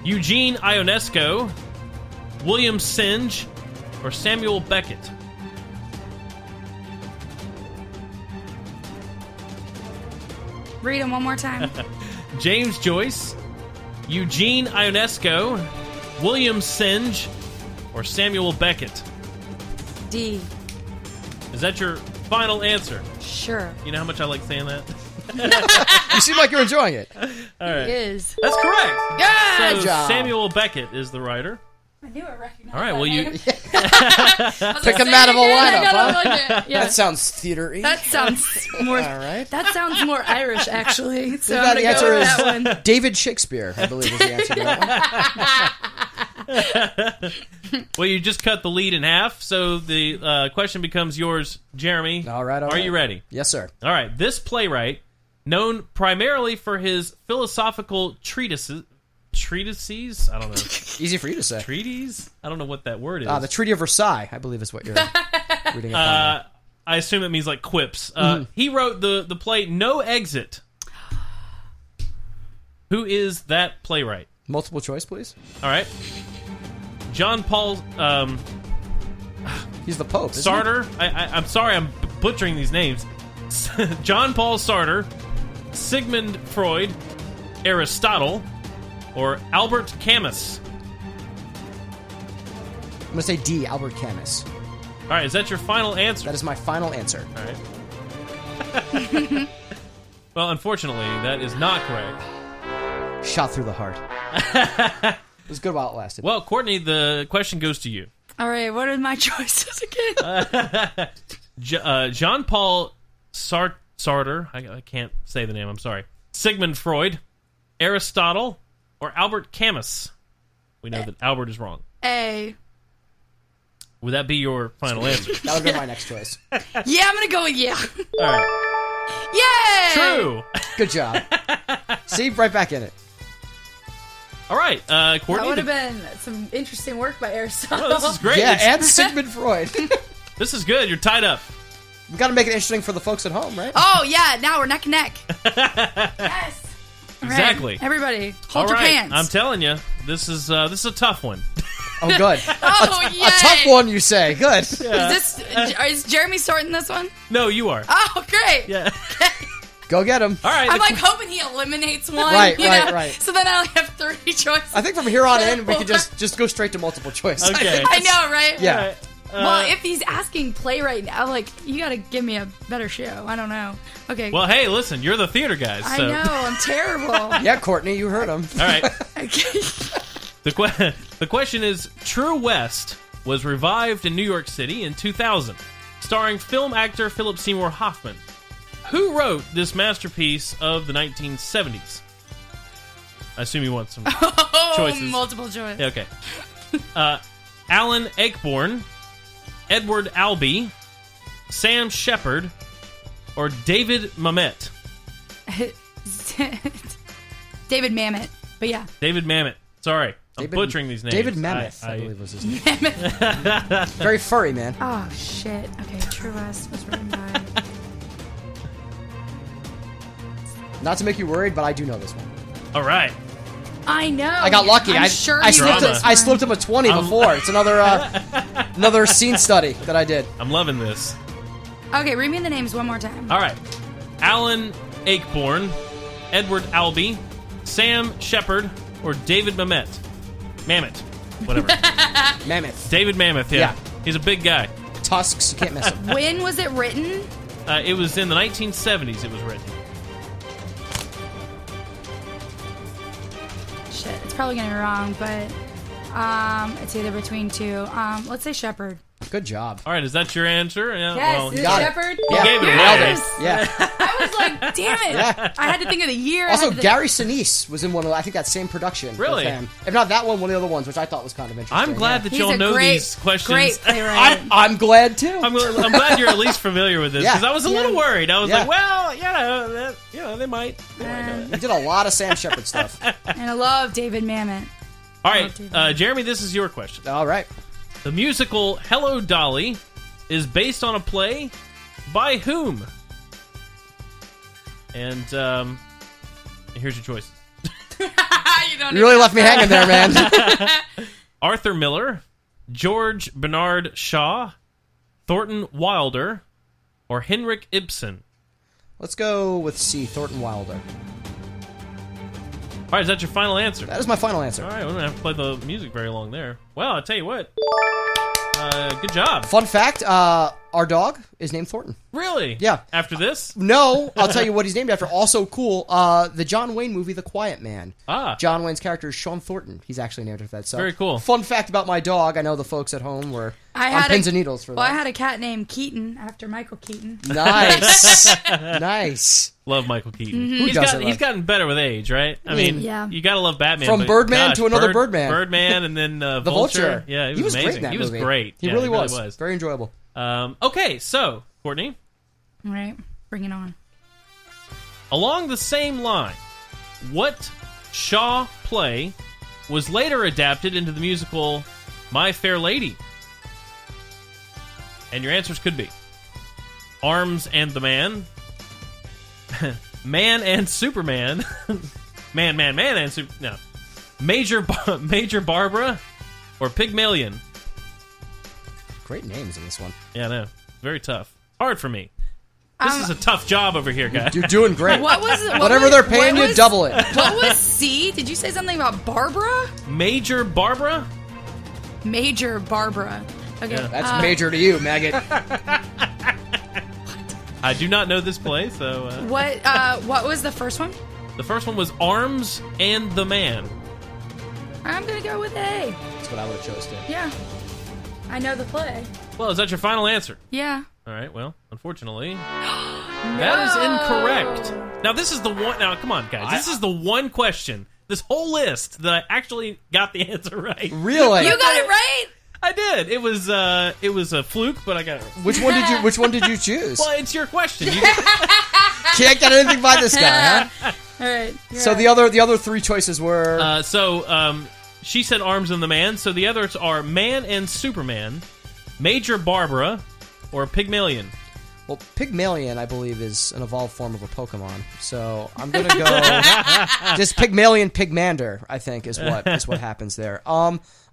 Eugene Ionesco, William Synge, or Samuel Beckett. Read them one more time. James Joyce, Eugene Ionesco, William Synge, or Samuel Beckett. D. Is that your final answer? Sure. You know how much I like saying that? You seem like you're enjoying it. All right. It is. That's correct. Yeah! So Good job. Samuel Beckett is the writer. I knew I recognized All right, well, you... Pick a man of a lineup, huh? Yeah. That sounds theater-y. That sounds more. All right. That sounds more Irish, actually. So That I'm the gonna answer go with is that one. David Shakespeare, I believe is the answer to that one. Well, you just cut the lead in half, so the question becomes yours, Jeremy. All right. Are you ready? Yes, sir. All right. This playwright, known primarily for his philosophical treatises? I don't know. Easy for you to say. Treaties? I don't know what that word is. The Treaty of Versailles, I believe is what you're reading upon. I assume it means like quips. He wrote the play No Exit. Who is that playwright? Multiple choice, please. All right. John Paul He's the Pope, isn't Sartre. I'm sorry, I'm butchering these names. John Paul Sartre, Sigmund Freud, Aristotle, or Albert Camus. I'm going to say D, Albert Camus. All right, is that your final answer? That is my final answer. All right. Well, unfortunately, that is not correct. Shot through the heart. It was good while it lasted. Well, Courtney, the question goes to you. All right, what are my choices again? John Paul Sartre, I can't say the name, I'm sorry. Sigmund Freud, Aristotle, or Albert Camus. We know that Albert is wrong. A. Would that be your final answer? That would be my next choice. Yeah, I'm gonna go with yeah. All right. Yay! True. Good job. See, right back in it. All right, Courtney. That would have been some interesting work by Aristotle. Well, this is great. Yeah, It's- and Sigmund Freud. This is good. You're tied up. We got to make it interesting for the folks at home, right? Oh yeah, now we're neck and neck. Yes. All right, Exactly. Everybody, hold All your right, pants. I'm telling you, this is a tough one. Oh, good. Oh, A tough yay. one, you say. Good. Is Jeremy starting this one? No, you are. Oh, great. Yeah. Go get him. All right. I'm like hoping he eliminates one. Right, you right, know? right. So then I only have 3 choices. I think from here on in, we could just go straight to multiple choice. Okay. I know, right? Yeah. All right. Well, if he's asking play right now, like, you gotta give me a better show. I don't know. Okay. Well, hey, listen, you're the theater guys. I So. know, I'm terrible. Yeah, Courtney, you heard him. All right. Okay. The question is, True West was revived in New York City in 2000, starring film actor Philip Seymour Hoffman. Who wrote this masterpiece of the 1970s? I assume you want some choices. Multiple choice. Yeah, okay. Alan Ayckbourn, Edward Albee, Sam Shepard, or David Mamet? David Mamet. But yeah. David Mamet. Sorry. I'm butchering these names. David Mammoth, I believe was his name. Very furry, man. Oh, shit. Okay, True West was written by... Not to make you worried, but I do know this one. All right. I know. I got lucky. I'm I slipped him a 20 before. It's another scene study that I did. I'm loving this. Okay, read me the names one more time. All right. Alan Ayckbourn, Edward Albee, Sam Shepard, or David Mamet. Whatever. Mammoth. David Mammoth, yeah. He's a big guy. Tusks, you can't miss him. When was it written? It was in the 1970s it was written. Shit, it's probably going to be wrong, but it's either between two. Let's say Shepard. Good job. All right, is that your answer? Yeah, Yes, is it got it. Shepard? Yeah. gave it away. Yes! Yeah. I was like, damn it. Yeah. I had to think of the year. Also, Gary Sinise was in one of, I think, that same production. Really? With him. If not that one of the other ones, which I thought was kind of interesting. I'm glad that He's y'all a know great, these questions. Great playwright. I'm glad, too. I'm glad you're at least familiar with this, Yeah. because I was a little worried. I was Yeah. like, well, they might know that. He did a lot of Sam Shepard stuff. And I love David Mamet. All right, Jeremy, this is your question. All right. The musical Hello, Dolly is based on a play by whom? And here's your choices. You really left me hanging there, man. Arthur Miller, George Bernard Shaw, Thornton Wilder, or Henrik Ibsen? Let's go with C, Thornton Wilder. All right, is that your final answer? That is my final answer. All right, we don't have to play the music very long there. Well, I'll tell you what. Good job. Fun fact, our dog is named Thornton. Really? Yeah. After this? No, I'll tell you what he's named after. Also cool, the John Wayne movie, The Quiet Man. John Wayne's character is Sean Thornton. He's actually named after that. So, very cool. Fun fact about my dog. I know the folks at home were on pins and needles for that. Well, I had a cat named Keaton after Michael Keaton. Nice. Nice. Love Michael Keaton. Mm-hmm. He's gotten better with age, right? I mean, yeah. You gotta love Batman. From but Birdman gosh, to another Birdman. Birdman and then The Vulture. Yeah, he was amazing. great in that He movie. was great. He Yeah, really was. Very enjoyable. Okay, so, Courtney. All right, bring it on. Along the same line, what Shaw play was later adapted into the musical My Fair Lady? And your answers could be Arms and the Man, Man and Superman, Man and Super... No. Major Barbara, or Pygmalion? Great names in this one. Yeah, I know. Very tough. Hard for me. This is a tough job over here, guys. You're doing great. Whatever they're paying you, double it. What was C? Did you say something about Barbara? Major Barbara? Major Barbara. Okay. Yeah. That's major to you, maggot. I do not know this play, so... What was the first one? The first one was Arms and the Man. I'm going to go with A. That's what I would have chose to. Yeah. I know the play. Well, is that your final answer? Yeah. All right, well, unfortunately, that is incorrect. Now, this is the one... Now, come on, guys. This is the one question, this whole list, that I actually got the answer right. Really? You got it right? I did. It was a fluke, but I got it right. Which one did you choose? Well, it's your question. You can't get anything by this guy, huh? All right. So the other three choices were she said Arms and the Man, so the others are Man and Superman, Major Barbara, or Pygmalion. Well, Pygmalion, I believe, is an evolved form of a Pokemon. So I'm gonna go just Pygmalion Pygmander, I think, is what happens there.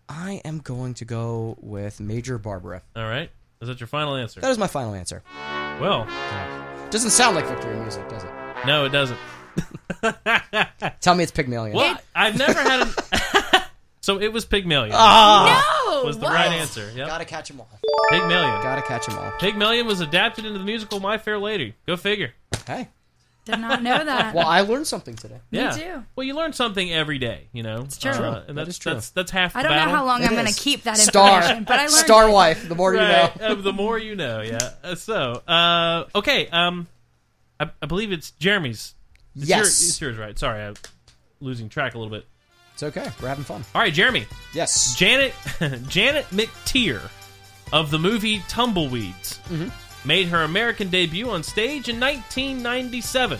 I am going to go with Major Barbara. All right. Is that your final answer? That is my final answer. Well, doesn't sound like victory music, does it? No, it doesn't. Tell me it's Pygmalion. Well, I've never had So it was Pygmalion. No! Was the right answer. Yep. Gotta catch them all. Pygmalion. Gotta catch them all. Pygmalion was adapted into the musical My Fair Lady. Go figure. Hey. Did not know that. Well, I learned something today. Yeah. Me too. Well, you learn something every day, you know. It's true. And That is true. That's half the I don't battle. know how long It I'm going to is. keep that Star. information, but I learned Star it. wife, the more you know. Right. The more you know, yeah. Okay. I believe it's Jeremy's. It's yours, right? Sorry, I'm losing track a little bit. It's okay. We're having fun. All right, Jeremy. Yes. Janet McTeer of the movie Tumbleweeds made her American debut on stage in 1997.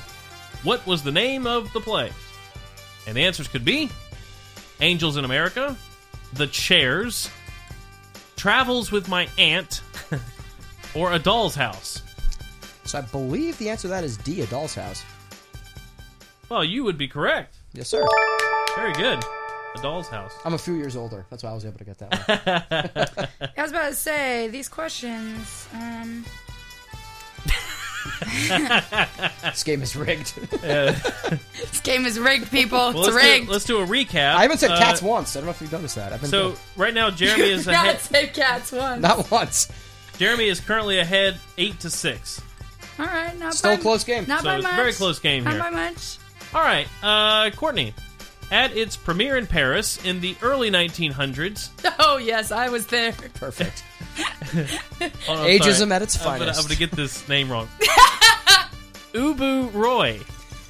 What was the name of the play? And the answers could be Angels in America, The Chairs, Travels with My Aunt, or A Doll's House. So I believe the answer to that is D, A Doll's House. Well, you would be correct. Yes, sir. Very good. A Doll's House. I'm a few years older. That's why I was able to get that one. I was about to say, these questions, This game is rigged. this game is rigged, people. Well, It's rigged. let's do a recap. I haven't said cats once. I don't know if you've noticed that. I've been So good. right now, Jeremy is Not ahead. said cats once. Not once. Jeremy is currently ahead 8-6. All right, not Still by, a close game. Not So by it's a much. very close game Not here. by much. All right, Courtney. At its premiere in Paris in the early 1900s. Oh yes, I was there. Perfect. Oh, I'm Ageism sorry. at its I'm finest. gonna get this name wrong. Ubu Roy.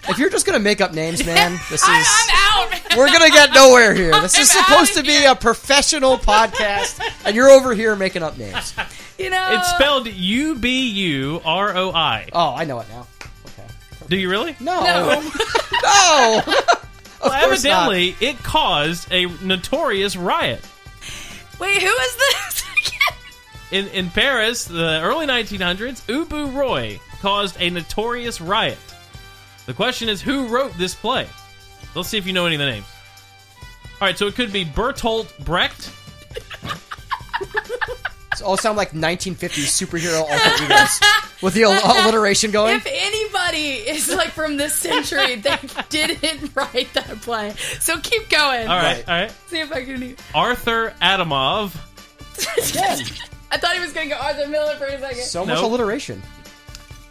If you're just gonna make up names, man, this is I'm out. we're gonna get nowhere here. This is I'm supposed outta to be here. a professional podcast, and you're over here making up names. You know, It's spelled Uburoi. Oh, I know it now. Okay. Do you really? No. No. No. Of Well, course not. evidently, it caused a notorious riot. Wait, who is this again? In Paris, the early 1900s, Ubu Roy caused a notorious riot. The question is, who wrote this play? Let's see if you know any of the names. All right, so it could be Bertolt Brecht. It all sound like 1950s superhero alter egos with the alliteration going. If anybody is like from this century, they didn't write that play. So keep going. All right, Right. all right. See if I can. Arthur Adamov. Again, I thought he was gonna go Arthur Miller for a second. so much Nope. alliteration.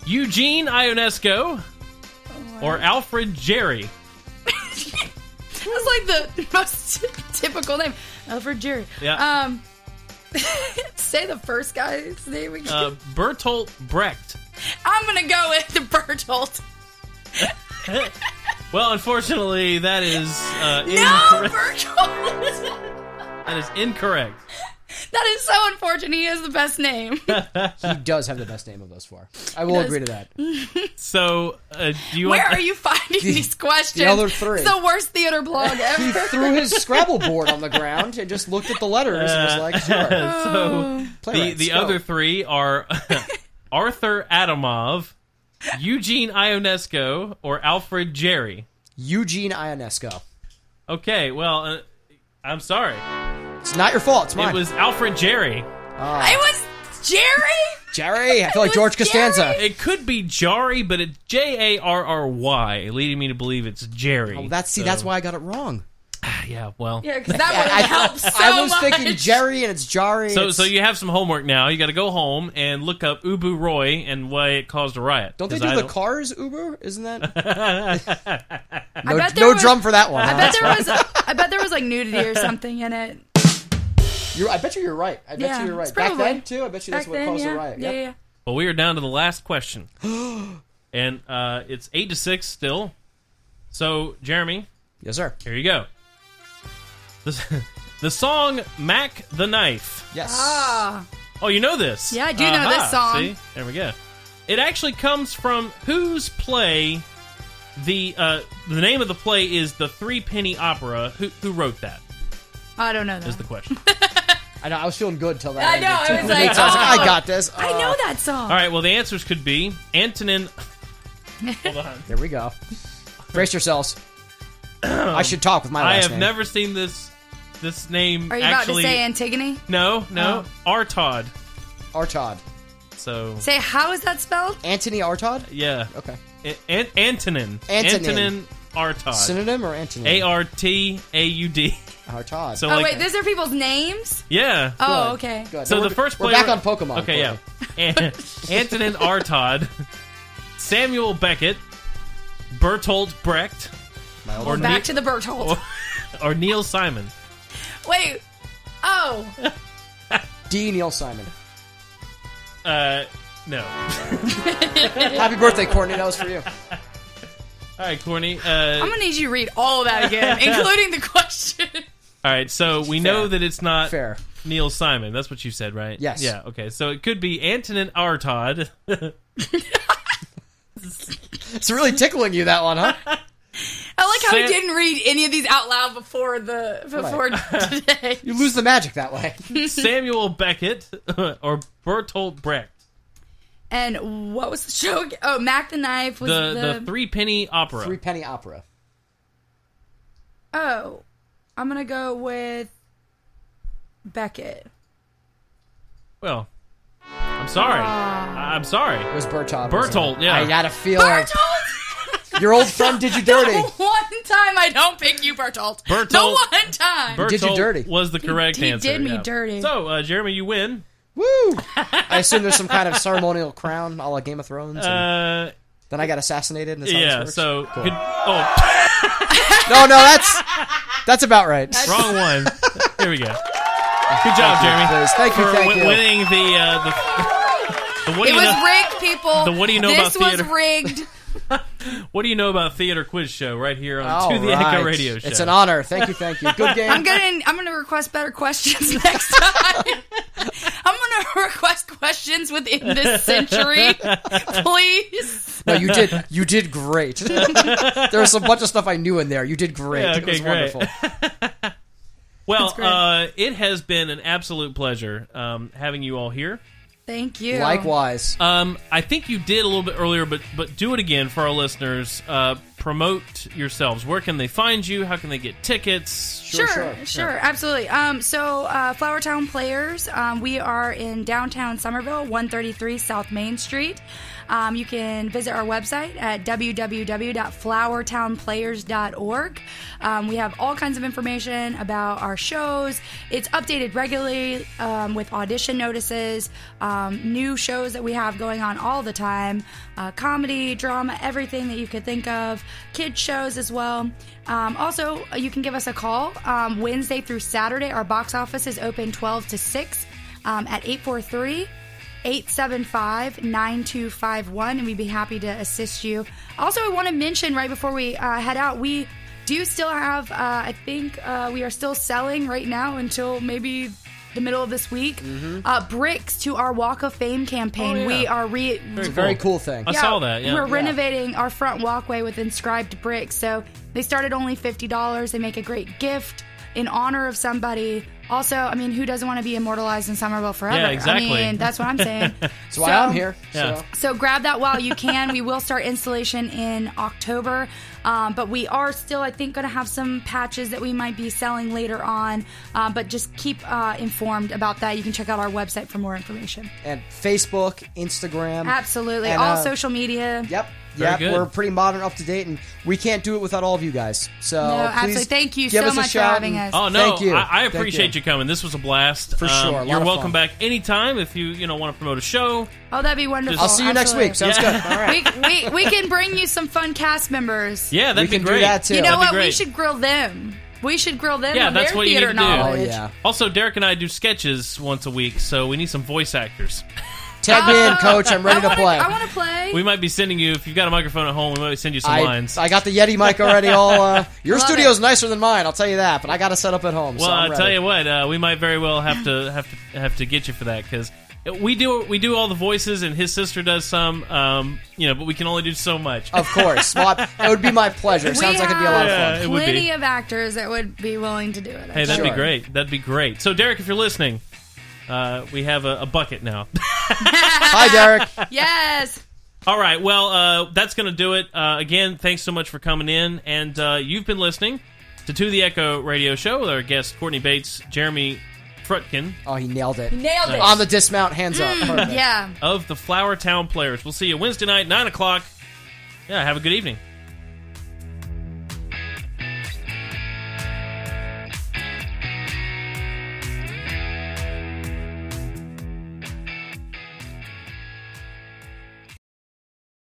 Eugene Ionesco. Or Alfred Jerry. That's like the most typical name, Alfred Jerry. Yeah. Say the first guy's name again. Bertolt Brecht. I'm gonna go with the Bertolt. Well, unfortunately, that is No, incorrect. Bertolt. That is incorrect. That is so unfortunate. He has the best name. He does have the best name of those four. I will does. agree to that. So, do you Where want... are you finding these questions? the other three. It's the worst theater blog He ever. threw his Scrabble board on the ground and just looked at the letters and was like, sure. So, Playwrights, the go. other three are Arthur Adamov, Eugene Ionesco, or Alfred Jerry. Eugene Ionesco. Okay, well, I'm sorry. It's not your fault. It's mine. It was Alfred Jerry. It was Jerry? Jerry. I feel like George was Costanza. Jerry? It could be Jari, but it's Jarry, leading me to believe it's Jerry. Oh, that's why I got it wrong. Yeah, well. Yeah, because that would have helped so I was much. thinking Jerry and it's Jari. So you have some homework now. You got to go home and look up Ubu Roy and why it caused a riot. Don't they 'Cause do I the Cars Uber? Isn't that? I bet there no was- drum for that one. I huh? bet there was like nudity or something in it. I bet you're right. I bet Yeah, you're right. it's Back probably- then, too, I bet you that's Back what then, caused yeah. the riot. Yeah, Yep. yeah. Well, we are down to the last question. And it's 8-6 still. So, Jeremy, Yes, sir. here you go. The song Mac the Knife. Yes. Ah, Oh, you know this? Yeah, I do know this song. See? There we go. It actually comes from whose play? The name of the play is The Threepenny Opera. Who wrote that? I don't know Is that. the question. I know. I was feeling good till that. I know, ended, I too. was like, I oh. got this. I know that song. All right. Well, the answers could be Antonin. Hold on. Here we go. Brace yourselves. I should talk with my I last have name. never seen this name. Are you actually, about to say Antigone? No. Oh. Artaud. Artaud. So Say, how is that spelled? Anthony Artaud? yeah. Okay. Antonin. Antonin Artaud. Synonym or antonym? Artaud. Artaud. So Oh, like, wait, these are people's names? yeah. Oh, Good. okay. Good. So We're- the first we're player. back on Pokemon. Okay, yeah. Courtney. Antonin Artaud, Samuel Beckett, Bertolt Brecht, My old or Back to the Bertolt. or Neil Simon. Wait. Oh. D. Neil Simon. No. Happy birthday, Courtney. That was for you. All right, Courtney. I'm going to need you to read all of that again, including the question. All right, so we know that it's not Fair. Neil Simon. That's what you said, right? Yes. Yeah, okay. So it could be Antonin Artaud. It's really tickling you, that one, huh? I like how I didn't read any of these out loud before today. You lose the magic that way. Samuel Beckett or Bertolt Brecht. And what was the show again? Oh, Mac the Knife was the Threepenny Opera. Threepenny Opera. Oh, I'm going to go with Beckett. Well, I'm sorry. I'm sorry. It was Bertolt. Bertolt, yeah. I got a feel Bertolt! Your old friend did you dirty. The one time I don't pick you, Bertolt. The one time. Did you dirty. Was the correct answer. He did me dirty. So, Jeremy, you win. Woo! I assume there's some kind of ceremonial crown a la Game of Thrones. Then I got assassinated. And So cool. good. Oh, no, that's about right. wrong one. Here we go. Good job, Jeremy. Thank you. Winning the what do you know? It was rigged, people. The what do you know about theater? This was rigged. What do you know about theater quiz show right here on To the Echo Radio Show? It's an honor. Thank you. Good game. I'm gonna request better questions next time. I'm gonna request questions within this century, please. No, you did great. There was a bunch of stuff I knew in there. You did great. Yeah, it was great. wonderful. Well, it has been an absolute pleasure having you all here. Thank you. Likewise. I think you did a little bit earlier, but do it again for our listeners. Promote yourselves. Where can they find you? How can they get tickets? Sure, absolutely. So, Flowertown Players, we are in downtown Summerville, 133 South Main Street. You can visit our website at www.flowertownplayers.org. We have all kinds of information about our shows. It's updated regularly with audition notices, new shows that we have going on all the time, comedy, drama, everything that you could think of, kids shows as well. Also, you can give us a call. Wednesday through Saturday, our box office is open 12 to 6 at 843-875-9251, and we'd be happy to assist you. Also, I want to mention right before we head out, we do still have, I think we are still selling right now until maybe the middle of this week, bricks to our Walk of Fame campaign. Oh, yeah. We are It's a very cool thing. I saw that, yeah. We're renovating our front walkway with inscribed bricks, so they start at only $50. They make a great gift in honor of somebody. Also, I mean, who doesn't want to be immortalized in Summerville forever? Yeah, exactly. I mean, that's what I'm saying. That's why I'm here. Yeah. So grab that while you can. We will start installation in October, but we are still, I think, going to have some patches that we might be selling later on. But just keep informed about that. You can check out our website for more information. And Facebook, Instagram. Absolutely. And, all social media. Yep. Very good. We're pretty modern, up to date, and we can't do it without all of you guys. So No, please absolutely. Thank you give so us a much for shout having and- us. Oh, no. Thank you. I Thank appreciate you coming. This was a blast. For sure. A lot You're of welcome fun. back anytime if you want to promote a show. Oh, that'd be wonderful. I'll see you next Absolutely. week. Sounds good. All right. We can bring you some fun cast members. Yeah, that'd We be can do great. that, too. You know That'd be what? We great. should grill them. We should grill them Yeah, on that's their what you theater need to do. knowledge. Oh, yeah. Also, Derek and I do sketches once a week, so we need some voice actors. Tag me in, coach. I'm ready to play. I want to play. We might be sending you, if you've got a microphone at home, we might send you some lines. I got the Yeti mic already. Your Love studio's it. nicer than mine. I'll tell you that. But I got to set up at home. Well, so I'm I'll tell ready. you what, we might very well have to get you for that, because we do all the voices, and his sister does some, but we can only do so much. Of course. Well, it would be my pleasure. It sounds like it'd be a lot of fun. Yeah, it would be. Plenty of actors that would be willing to do it. Hey, that'd Sure. be great. That'd be great. So, Derek, if you're listening, we have a bucket now. Hi, Derek. Yes. All right, well, that's going to do it. Again, thanks so much for coming in, and you've been listening to the Echo Radio Show with our guests Courtney Bates, Jeremy Frutkin Oh, he nailed it. Nailed it. On the dismount, hands up. Perfect. Yeah. of the Flowertown Players. We'll see you Wednesday night, 9 o'clock. Yeah, have a good evening.